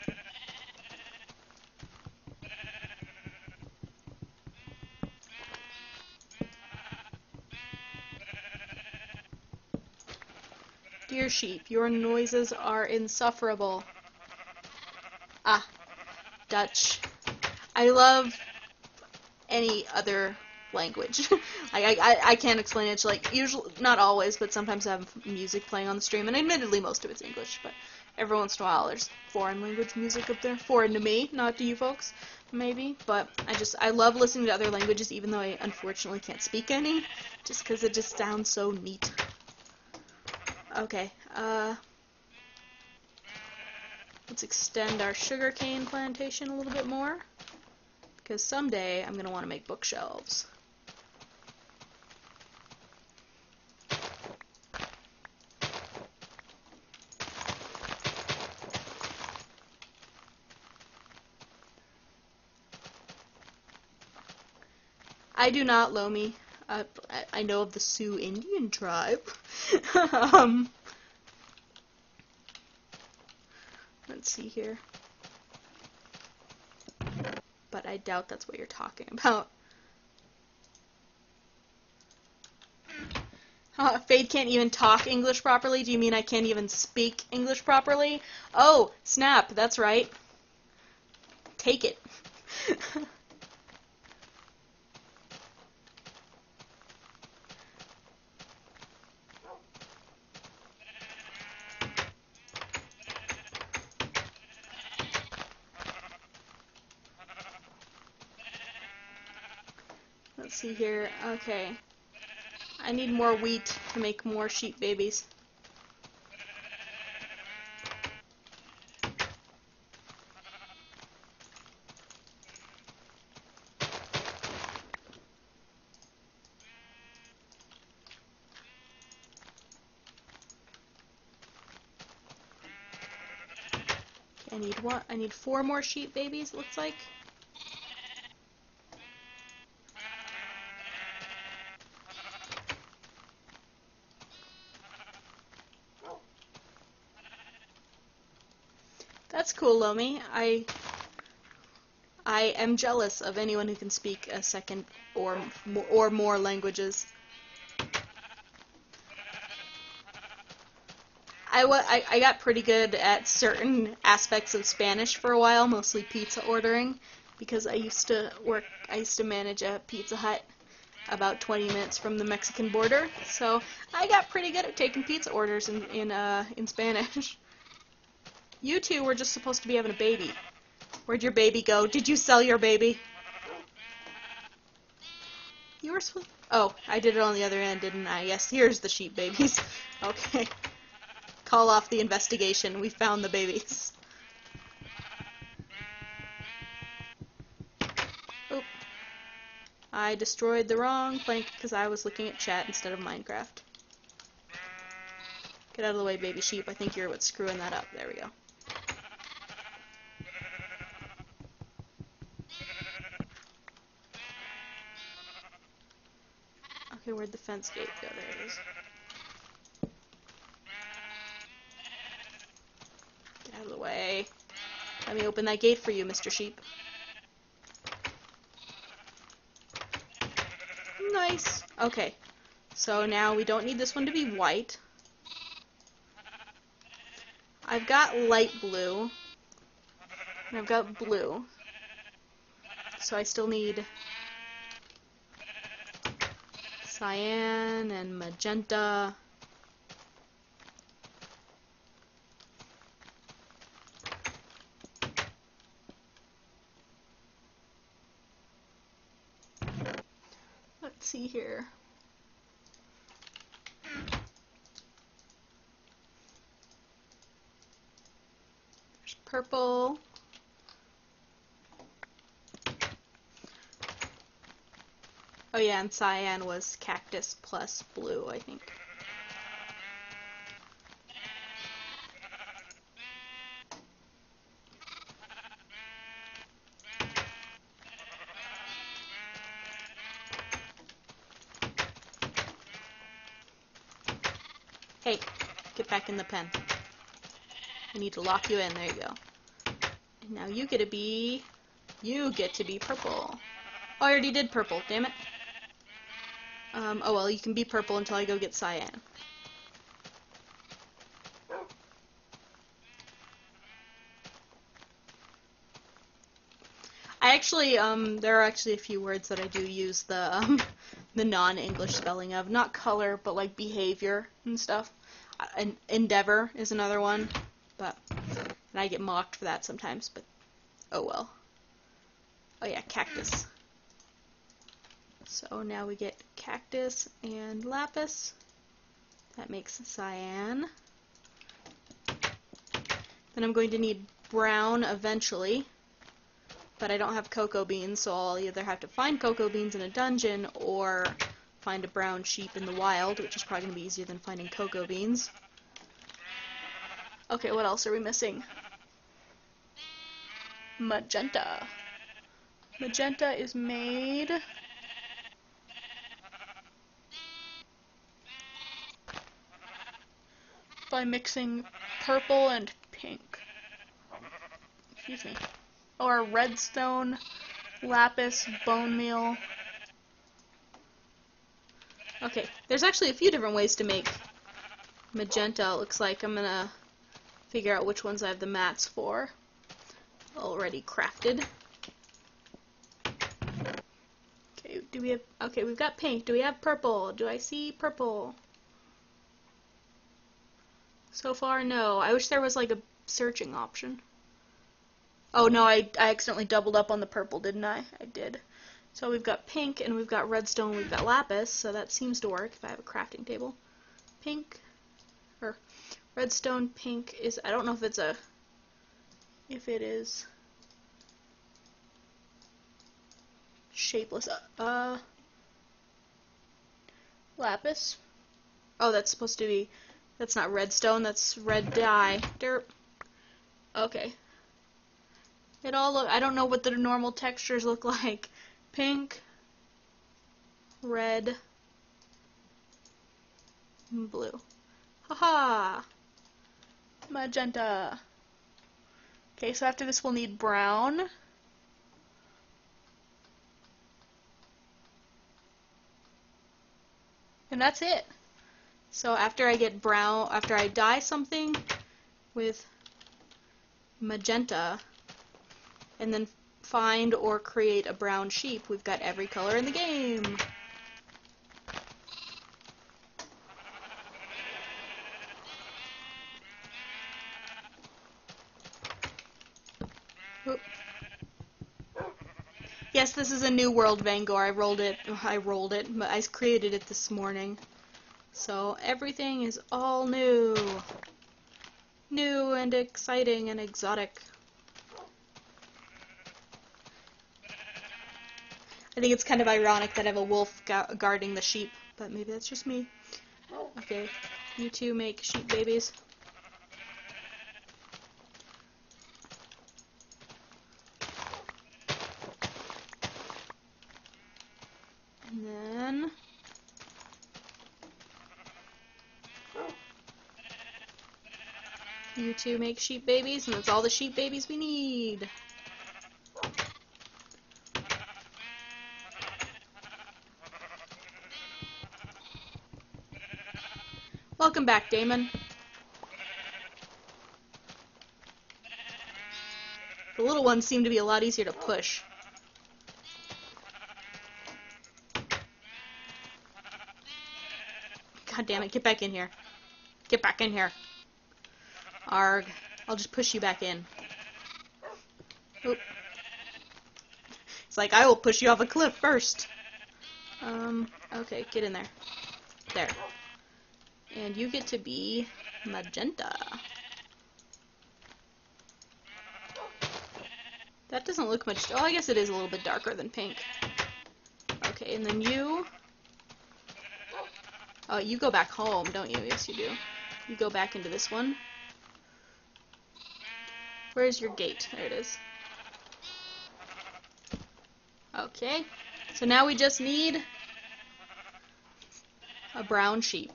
Dear sheep, your noises are insufferable. Ah, Dutch. I love any other language. I can't explain it. It's like, usually, not always, but sometimes I have music playing on the stream, and admittedly most of it's English, but every once in a while there's foreign language music up there. Foreign to me, not to you folks, maybe, but I love listening to other languages, even though I unfortunately can't speak any, just because it just sounds so neat. Okay, let's extend our sugarcane plantation a little bit more, because someday I'm going to want to make bookshelves. I do not, Lomi. I know of the Sioux Indian tribe. Let's see here. But I doubt that's what you're talking about. Fade can't even talk English properly? Do you mean I can't even speak English properly? Oh, snap, that's right. Take it. Let's see here. Okay. I need more wheat to make more sheep babies. I need one. I need 4 more sheep babies, it looks like. That's cool, Lomi. I am jealous of anyone who can speak a second or more languages. I got pretty good at certain aspects of Spanish for a while, mostly pizza ordering, because I used to manage a Pizza Hut about 20 minutes from the Mexican border, so I got pretty good at taking pizza orders in Spanish. You two were just supposed to be having a baby. Where'd your baby go? Did you sell your baby? You were supposed... Oh, I did it on the other end, didn't I? Yes, here's the sheep babies. Okay. Call off the investigation. We found the babies. Oop. I destroyed the wrong plank because I was looking at chat instead of Minecraft. Get out of the way, baby sheep. I think you're what's screwing that up. There we go. Okay, where'd the fence gate go? There it is. Get out of the way. Let me open that gate for you, Mr. Sheep. Nice. Okay. So now we don't need this one to be white. I've got light blue. And I've got blue. So I still need cyan and magenta. Let's see here. There's purple. Oh yeah, and cyan was cactus plus blue, I think. Hey, get back in the pen. I need to lock you in. There you go. And now you get to be purple. Oh, I already did purple. Damn it. Oh well, you can be purple until I go get cyan. I actually, there are actually a few words that I do use the non-English spelling of. Not color, but like behavior and stuff. Endeavor is another one, and I get mocked for that sometimes, but oh well. Oh yeah, cactus. So now we get cactus and lapis. That makes cyan. Then I'm going to need brown eventually, but I don't have cocoa beans, so I'll either have to find cocoa beans in a dungeon or find a brown sheep in the wild, which is probably going to be easier than finding cocoa beans. Okay, what else are we missing? Magenta. Magenta is made by mixing purple and pink. Excuse me. Or redstone, lapis, bone meal. Okay, there's actually a few different ways to make magenta. It looks like I'm gonna figure out which ones I have the mats for already crafted. Okay, we've got pink. Do we have purple? Do I see purple? So far, no. I wish there was like a searching option. Oh no, I accidentally doubled up on the purple, didn't I? I did. So we've got pink, and we've got redstone, we've got lapis, so that seems to work if I have a crafting table. Pink, or redstone, pink is, I don't know if it is shapeless. Lapis. Oh, that's supposed to be, that's not redstone, that's red dye. Derp. Okay. It all look, I don't know what the normal textures look like. Pink, red, and blue. Haha! Magenta. Okay, so after this we'll need brown. And that's it. So after I get brown, after I dye something with magenta, and then find or create a brown sheep, we've got every color in the game. Oop. Yes, this is a new world, Vangor. But I created it this morning. So everything is all new. New and exciting and exotic. I think it's kind of ironic that I have a wolf guarding the sheep, but maybe that's just me. Okay, you two make sheep babies. And then you two make sheep babies, and that's all the sheep babies we need. Welcome back, Damon. The little ones seem to be a lot easier to push. God damn it, get back in here. Get back in here. Arg. I'll just push you back in. Oop. It's like, I will push you off a cliff first. Okay, get in there. There. And you get to be magenta. That doesn't look much... Oh, I guess it is a little bit darker than pink. Okay, and then you... Oh, you go back home, don't you? Yes, you do. You go back into this one. Where's your gate? There it is. Okay. So now we just need a brown sheep.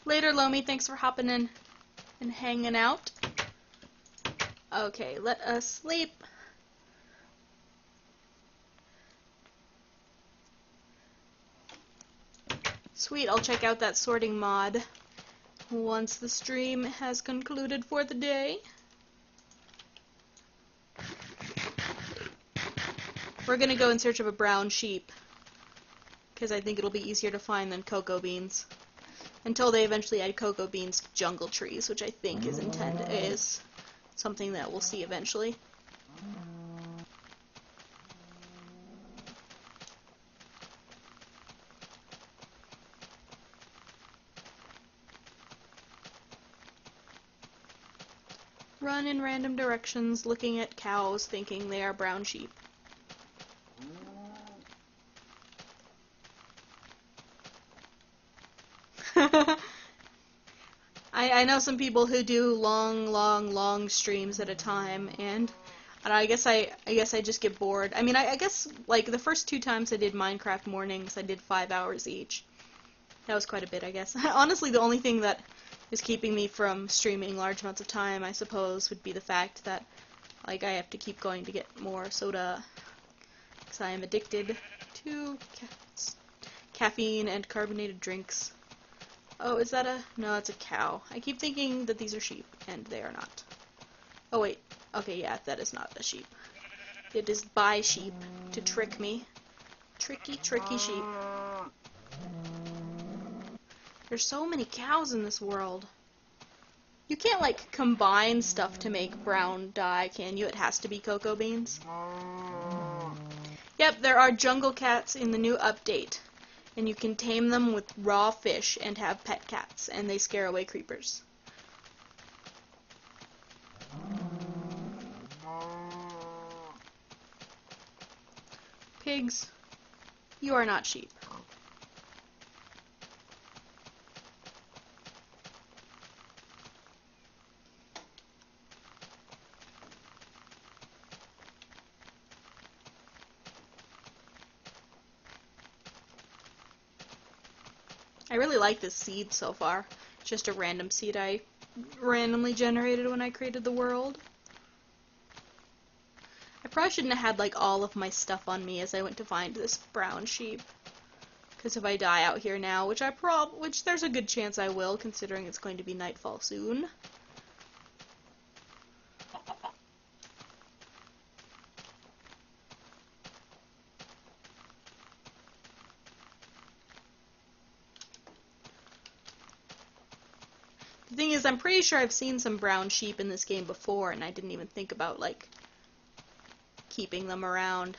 Later, Lomi. Thanks for hopping in and hanging out. Okay, let us sleep. Sweet, I'll check out that sorting mod once the stream has concluded for the day. We're gonna go in search of a brown sheep, because I think it'll be easier to find than cocoa beans. Until they eventually add cocoa beans to jungle trees, which I think is something that we'll see eventually. Run in random directions, looking at cows, thinking they are brown sheep. I know some people who do long streams at a time, and I guess I just get bored. I mean, I guess, like, the first 2 times I did Minecraft mornings, I did 5 hours each. That was quite a bit, I guess. Honestly, the only thing that is keeping me from streaming large amounts of time, I suppose, would be the fact that, like, I have to keep going to get more soda, because I am addicted to caffeine and carbonated drinks. Oh, is that a... No, it's a cow. I keep thinking that these are sheep, and they are not. Oh, wait. Okay, yeah, that is not a sheep. It is by sheep to trick me. Tricky, tricky sheep. There's so many cows in this world. You can't, like, combine stuff to make brown dye, can you? It has to be cocoa beans. Yep, there are jungle cats in the new update. And you can tame them with raw fish and have pet cats, and they scare away creepers. Pigs, you are not sheep. I really like this seed so far. It's just a random seed I randomly generated when I created the world. I probably shouldn't have had, like, all of my stuff on me as I went to find this brown sheep. Because if I die out here now, which there's a good chance I will, considering it's going to be nightfall soon. The thing is, I'm pretty sure I've seen some brown sheep in this game before, and I didn't even think about, like, keeping them around.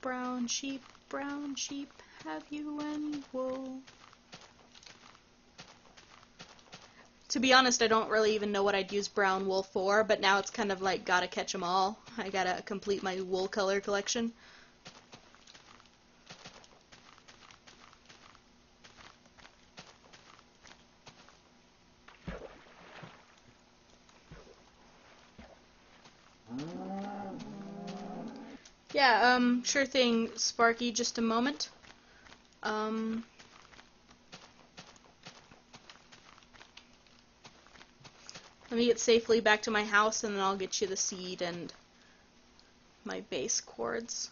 Brown sheep, have you any wool? To be honest, I don't really even know what I'd use brown wool for, but now it's kind of like gotta catch 'em all. I gotta complete my wool color collection. Yeah, sure thing, Sparky, just a moment. Let me get safely back to my house, and then I'll get you the seed and my base cords.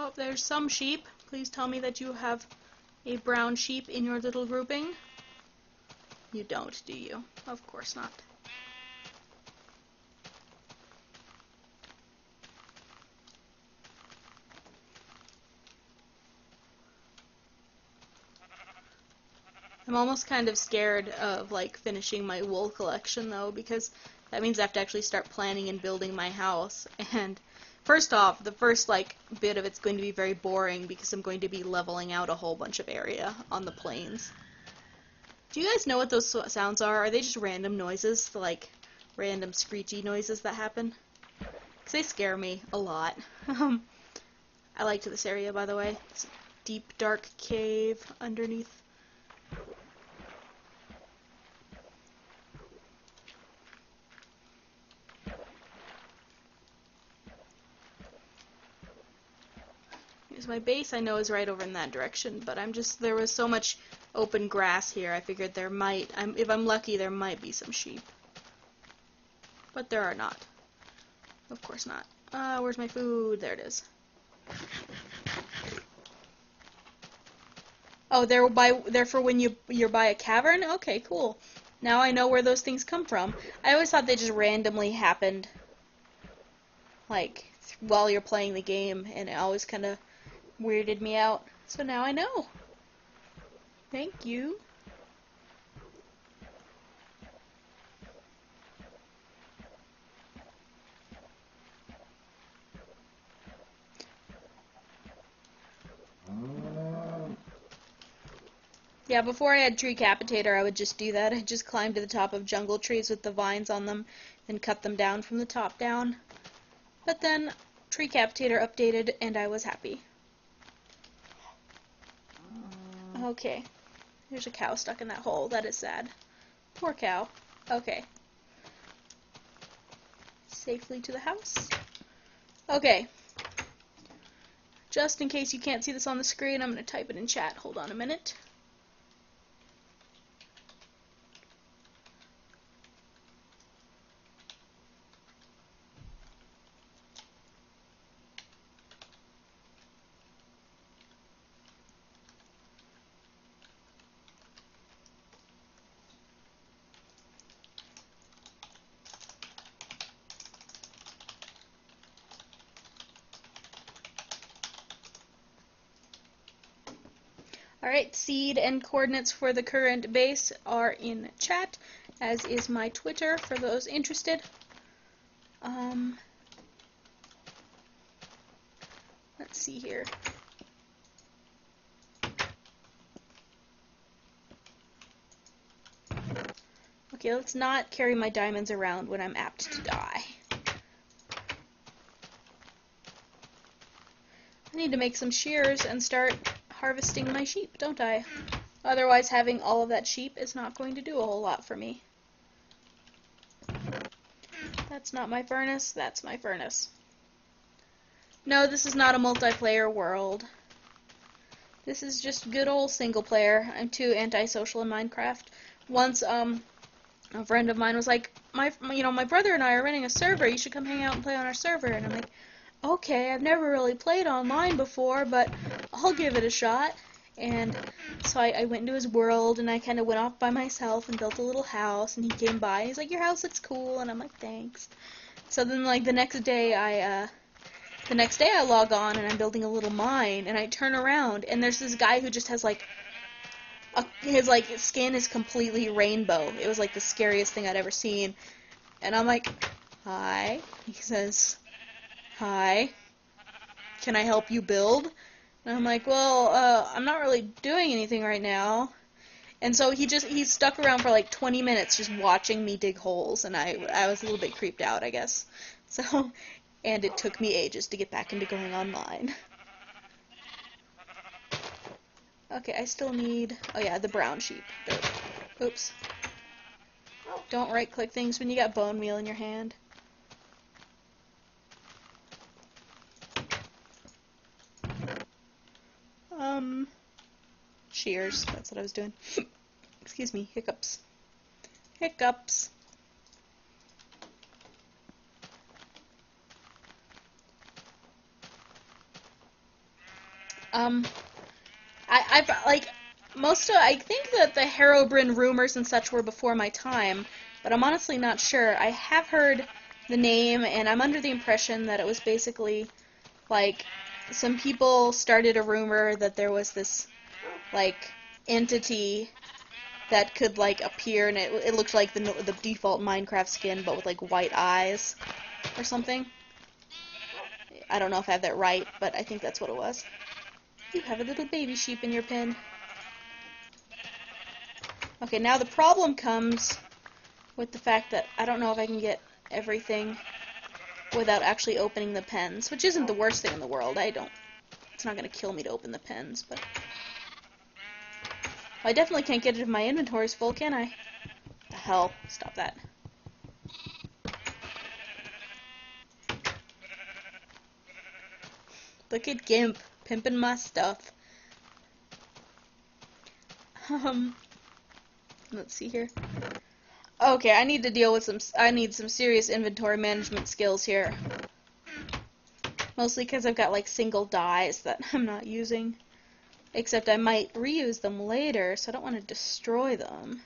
Oh, there's some sheep. Please tell me that you have a brown sheep in your little grouping. You don't, do you? Of course not. I'm almost kind of scared of, like, finishing my wool collection, though, because that means I have to actually start planning and building my house. And first off, the first, like, bit of it's going to be very boring because I'm going to be leveling out a whole bunch of area on the plains. Do you guys know what those sounds are? Are they just random noises, like, random screechy noises that happen? Because they scare me a lot. I liked this area, by the way. It's a deep, dark cave underneath. My base I know is right over in that direction, but there was so much open grass here, I figured there might, if I'm lucky, there might be some sheep. But there are not. Of course not. Where's my food? There it is. Oh, they're for when you're by a cavern? Okay, cool. Now I know where those things come from. I always thought they just randomly happened, like, while you're playing the game, and it always kind of weirded me out. So now I know. Thank you. Yeah, before I had Tree Capitator, I would just do that. I'd just climb to the top of jungle trees with the vines on them and cut them down from the top down. But then Tree Capitator updated and I was happy. Okay. There's a cow stuck in that hole. That is sad. Poor cow. Okay. Safely to the house. Okay. Just in case you can't see this on the screen, I'm going to type it in chat. Hold on a minute. Alright, seed and coordinates for the current base are in chat, as is my Twitter for those interested. Let's see here. Okay, let's not carry my diamonds around when I'm apt to die. I need to make some shears and start harvesting my sheep, don't I? Otherwise, having all of that sheep is not going to do a whole lot for me. That's not my furnace, that's my furnace. No, this is not a multiplayer world. This is just good old single player. I'm too antisocial in Minecraft. Once, a friend of mine was like, my brother and I are running a server, you should come hang out and play on our server. And I'm like, okay, I've never really played online before, but I'll give it a shot. And so I went into his world, and I kind of went off by myself and built a little house, and he came by, and he's like, your house looks cool, and I'm like, thanks. So then, like, the next day I log on, and I'm building a little mine, and I turn around, and there's this guy who just has, like, his, like, skin is completely rainbow. It was, like, the scariest thing I'd ever seen. And I'm like, hi. He says, hi. Can I help you build? And I'm like, well, I'm not really doing anything right now. And so he stuck around for, like, 20 minutes just watching me dig holes, and I was a little bit creeped out, I guess. So, and it took me ages to get back into going online. Okay, I still need... Oh yeah, the brown sheep. Oops. Don't right-click things when you got bone meal in your hand. Shears. That's what I was doing. Excuse me. Hiccups. Hiccups. Um, I've like I think that the Herobrine rumors and such were before my time, but I'm honestly not sure. I have heard the name, and I'm under the impression that it was basically like some people started a rumor that there was this like entity that could like appear, and it looked like the default Minecraft skin, but with like white eyes or something. I don't know if I have that right, but I think that's what it was. You have a little baby sheep in your pen. Okay, now the problem comes with the fact that I don't know if I can get everything without actually opening the pens, which isn't the worst thing in the world. It's not going to kill me to open the pens, but I definitely can't get it if my inventory's full, can I? The hell, stop that. Look at Gimp, pimping my stuff. Let's see here. Okay, I need to deal with I need some serious inventory management skills here. Mostly because I've got like single dies that I'm not using. Except I might reuse them later, so I don't want to destroy them.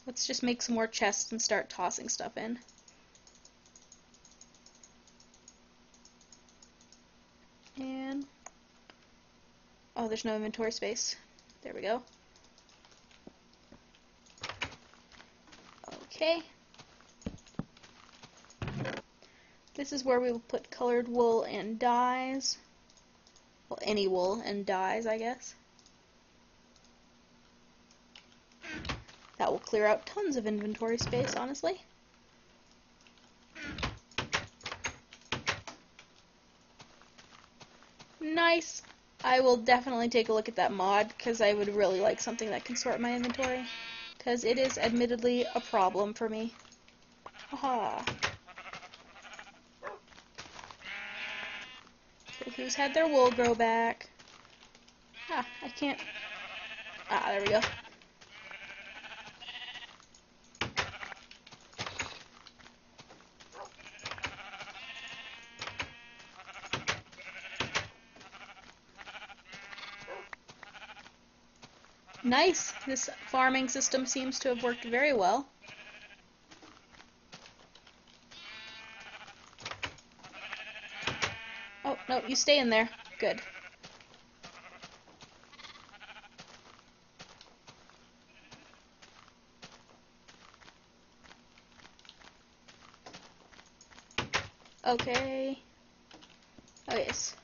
Let's just make some more chests and start tossing stuff in. And oh, there's no inventory space. There we go. Okay. This is where we will put colored wool and dyes. Well, any wool and dyes, I guess. That will clear out tons of inventory space, honestly. Nice. I will definitely take a look at that mod, because I would really like something that can sort my inventory. Because it is admittedly a problem for me. Haha. Okay, who's had their wool grow back? Ah, I can't. Ah, there we go. Nice. This farming system seems to have worked very well. Oh, no, you stay in there. Good. Okay. Oh, yes.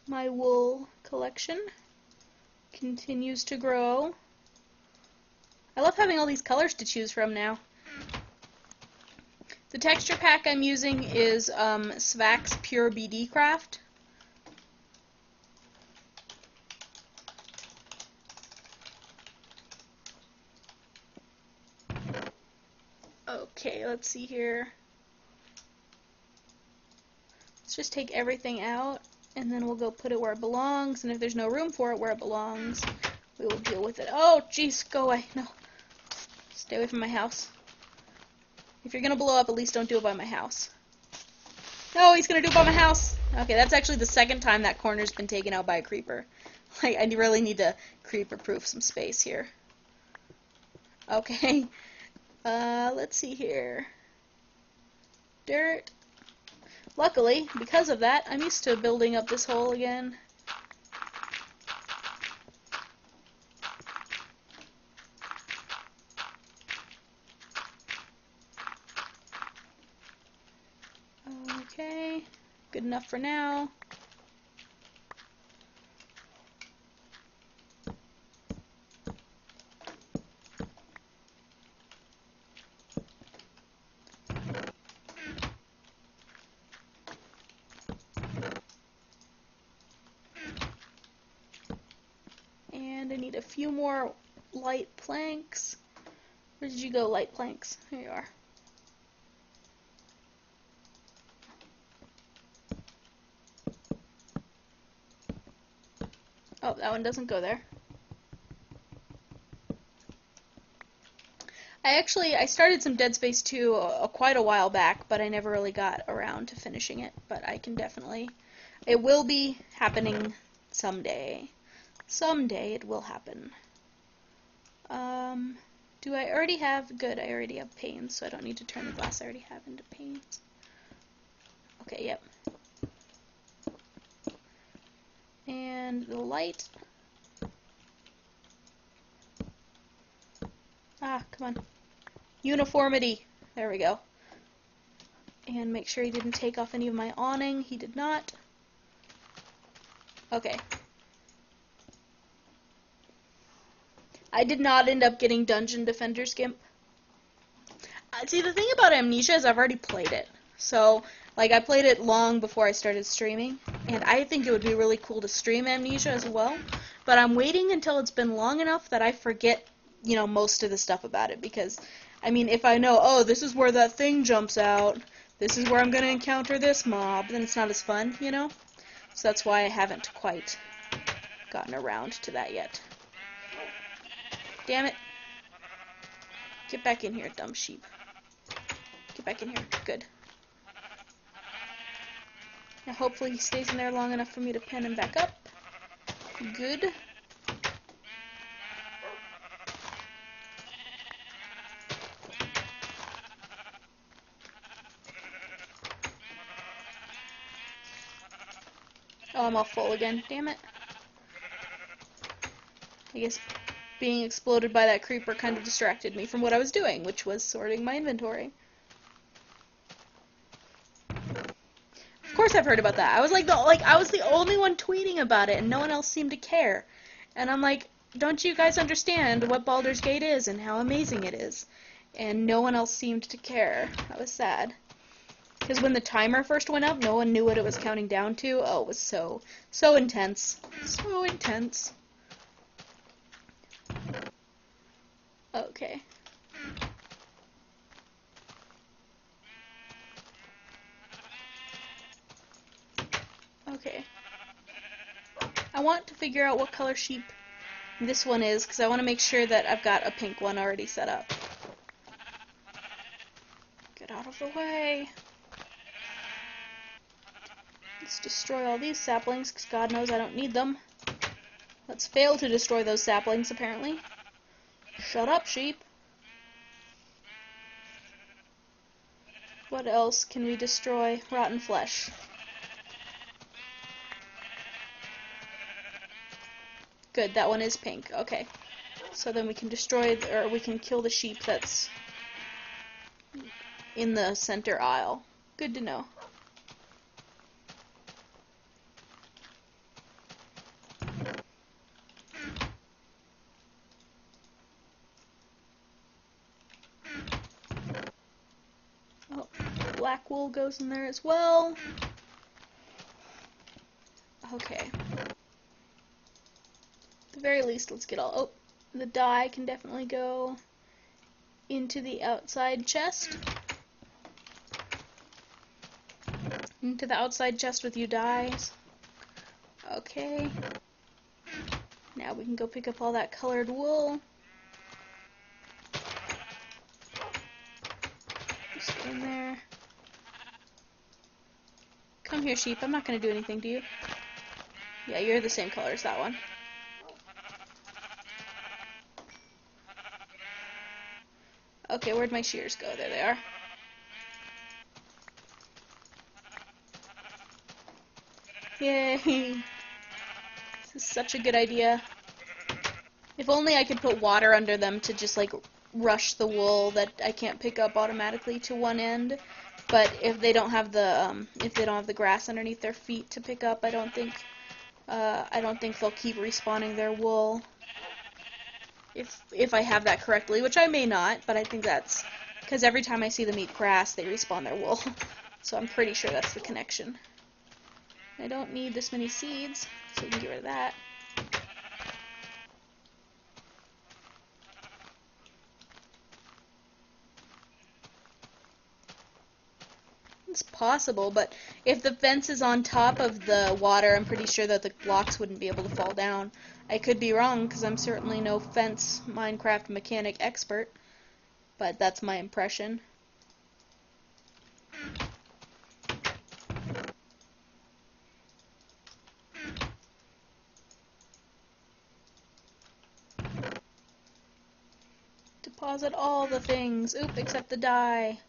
My wool collection continues to grow. I love having all these colors to choose from now. The texture pack I'm using is Svac's Pure BD Craft. Okay, let's see here. Let's just take everything out, and then we'll go put it where it belongs, and if there's no room for it where it belongs, we will deal with it. Oh, jeez, go away. No. Stay away from my house. If you're gonna blow up, at least don't do it by my house. No, he's gonna do it by my house! Okay, that's actually the second time that corner's been taken out by a creeper. Like, I really need to creeper-proof some space here. Okay. Let's see here. Dirt. Luckily, because of that, I'm used to building up this hole again. Okay, good enough for now. And I need a few more light planks. Where did you go, light planks? Here you are. Oh, that one doesn't go there. I started some Dead Space 2 quite a while back, but I never really got around to finishing it. But I can definitely It will be happening someday. Someday it will happen. Do I already have... Good, I already have panes, so I don't need to turn the glass I already have into panes. Okay, yep. And the light. Ah, come on. Uniformity. There we go. And make sure he didn't take off any of my awning. He did not. Okay. I did not end up getting Dungeon Defender's Gimp. See, the thing about Amnesia is I've already played it. So, like, I played it long before I started streaming. And I think it would be really cool to stream Amnesia as well. But I'm waiting until it's been long enough that I forget, you know, most of the stuff about it. Because, I mean, if I know, oh, this is where that thing jumps out, this is where I'm going to encounter this mob, then it's not as fun, you know? So that's why I haven't quite gotten around to that yet. Damn it. Get back in here, dumb sheep. Get back in here. Good. Now hopefully he stays in there long enough for me to pin him back up. Good. Oh, I'm all full again. Damn it. I guess being exploded by that creeper kind of distracted me from what I was doing, which was sorting my inventory. Of course I've heard about that. I was I was the only one tweeting about it and no one else seemed to care. And I'm like, don't you guys understand what Baldur's Gate is and how amazing it is? And no one else seemed to care. That was sad. Because when the timer first went up, no one knew what it was counting down to. Oh, it was so intense. So intense. Okay. Okay. I want to figure out what color sheep this one is, because I want to make sure that I've got a pink one already set up. Get out of the way. Let's destroy all these saplings, because God knows I don't need them. Let's fail to destroy those saplings, apparently. Shut up, sheep. What else can we destroy? Rotten flesh. Good, that one is pink. Okay. So then we can destroy, or we can kill the sheep that's in the center aisle. Good to know. Oh, black wool goes in there as well. Okay. At the very least, let's get all... Oh, the dye can definitely go into the outside chest. Into the outside chest with you dyes. Okay. Now we can go pick up all that colored wool. Just in there. Come here, sheep. I'm not going to do anything to you. Yeah, you're the same color as that one. Okay, where'd my shears go? There they are. Yay! This is such a good idea. If only I could put water under them to just, like, rush the wool that I can't pick up automatically to one end. But if they don't have the grass underneath their feet to pick up, I don't think they'll keep respawning their wool. If I have that correctly, which I may not, but I think that's because every time I see them eat grass, they respawn their wool. So I'm pretty sure that's the connection. I don't need this many seeds, so we can get rid of that. It's possible, but if the fence is on top of the water, I'm pretty sure that the blocks wouldn't be able to fall down. I could be wrong, because I'm certainly no fence Minecraft mechanic expert, but that's my impression. Deposit all the things. Oop, except the dye.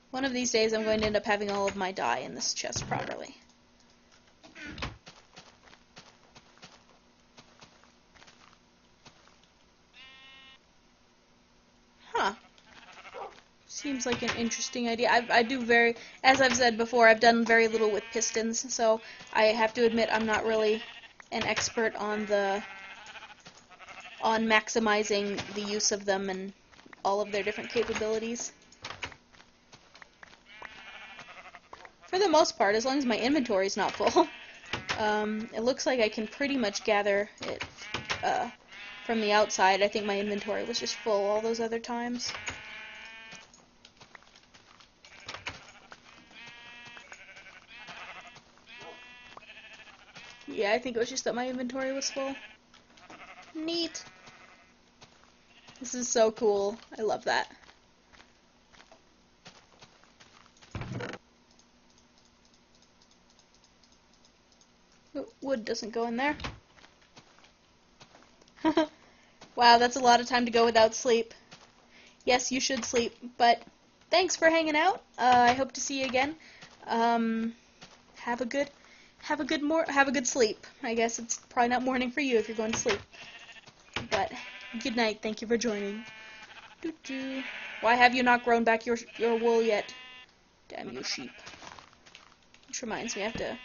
One of these days I'm going to end up having all of my dye in this chest properly. Huh. Seems like an interesting idea. As I've said before, I've done very little with pistons, so I have to admit I'm not really an expert on maximizing the use of them and all of their different capabilities. For the most part, as long as my inventory is not full, it looks like I can pretty much gather it from the outside. I think my inventory was just full all those other times. Yeah, I think it was just that my inventory was full. Neat. This is so cool. I love that. Wood doesn't go in there. Wow, that's a lot of time to go without sleep. Yes, you should sleep, but thanks for hanging out. I hope to see you again. Have a good sleep. I guess it's probably not morning for you if you're going to sleep. But good night. Thank you for joining. Doo-doo. Why have you not grown back your wool yet? Damn you, sheep. Which reminds me, I have to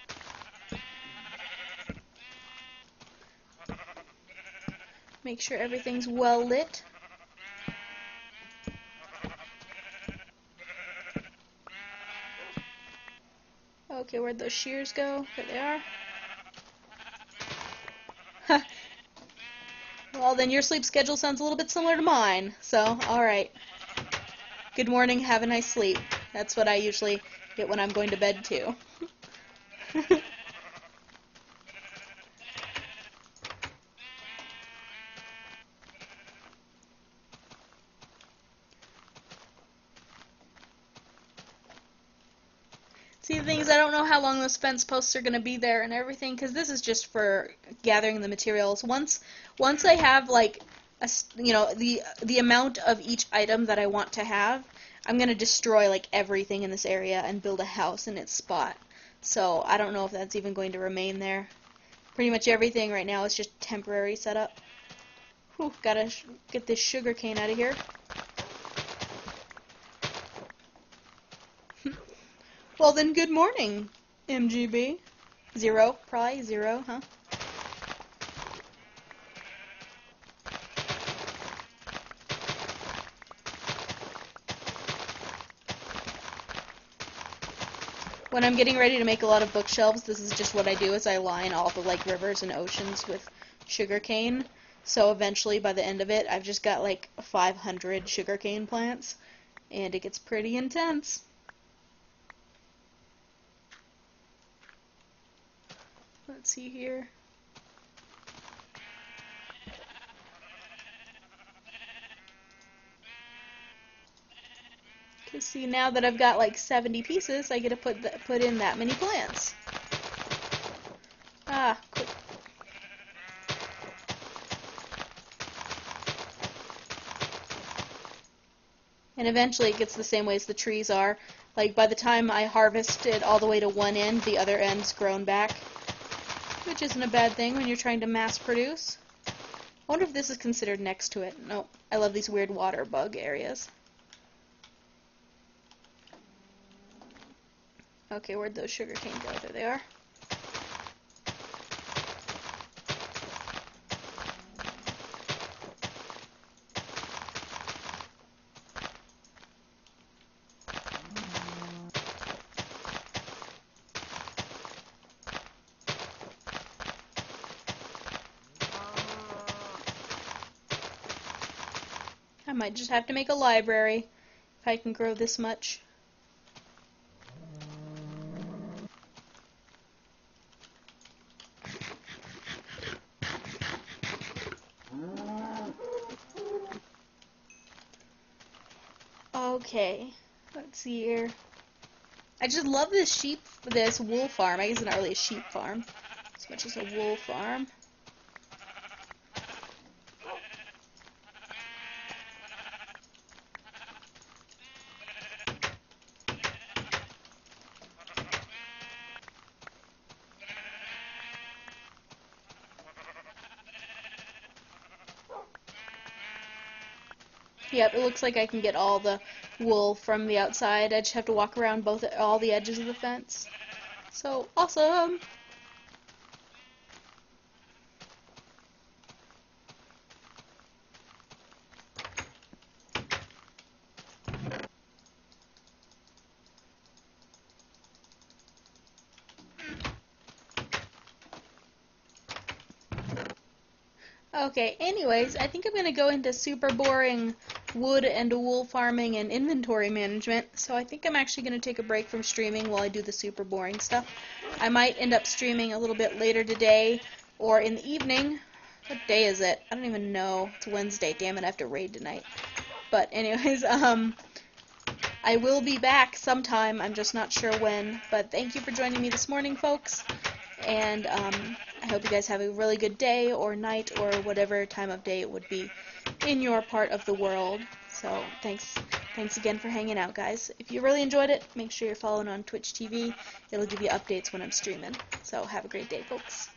make sure everything's well lit. Okay, where'd those shears go? There they are. Well, then your sleep schedule sounds a little bit similar to mine. So, alright. Good morning, have a nice sleep. That's what I usually get when I'm going to bed, too. See, the thing is, I don't know how long those fence posts are going to be there and everything, because this is just for gathering the materials. Once I have, like, the amount of each item that I want to have, I'm going to destroy, like, everything in this area and build a house in its spot. So, I don't know if that's even going to remain there. Pretty much everything right now is just temporary setup. Whew, gotta get this sugar cane out of here. Well then, good morning, MGB. Zero, probably zero, huh? When I'm getting ready to make a lot of bookshelves, this is just what I do, is I line all the, like, rivers and oceans with sugarcane. So eventually, by the end of it, I've just got, like, 500 sugarcane plants, and it gets pretty intense. Let's see here. Cause see, now that I've got like 70 pieces, I get to put in that many plants. Ah, quick. And eventually it gets the same way as the trees are. Like, by the time I harvest it all the way to one end, the other end's grown back. Which isn't a bad thing when you're trying to mass produce. I wonder if this is considered next to it. Nope. I love these weird water bug areas. Okay, where'd those sugarcane go? There they are. I might just have to make a library if I can grow this much. Okay, let's see here. I just love this wool farm. I guess it's not really a sheep farm, as much as a wool farm. Yep, it looks like I can get all the wool from the outside. I just have to walk around all the edges of the fence. So, awesome! Okay, anyways, I think I'm going to go into super boring wood and wool farming and inventory management, so I think I'm actually going to take a break from streaming while I do the super boring stuff. I might end up streaming a little bit later today or in the evening. What day is it? I don't even know. It's Wednesday. Damn it, I have to raid tonight. But anyways, I will be back sometime. I'm just not sure when. But thank you for joining me this morning, folks. And I hope you guys have a really good day or night or whatever time of day it would be in your part of the world. So thanks again for hanging out, guys. If you really enjoyed it, make sure you're following on Twitch TV. It'll give you updates when I'm streaming. So have a great day, folks.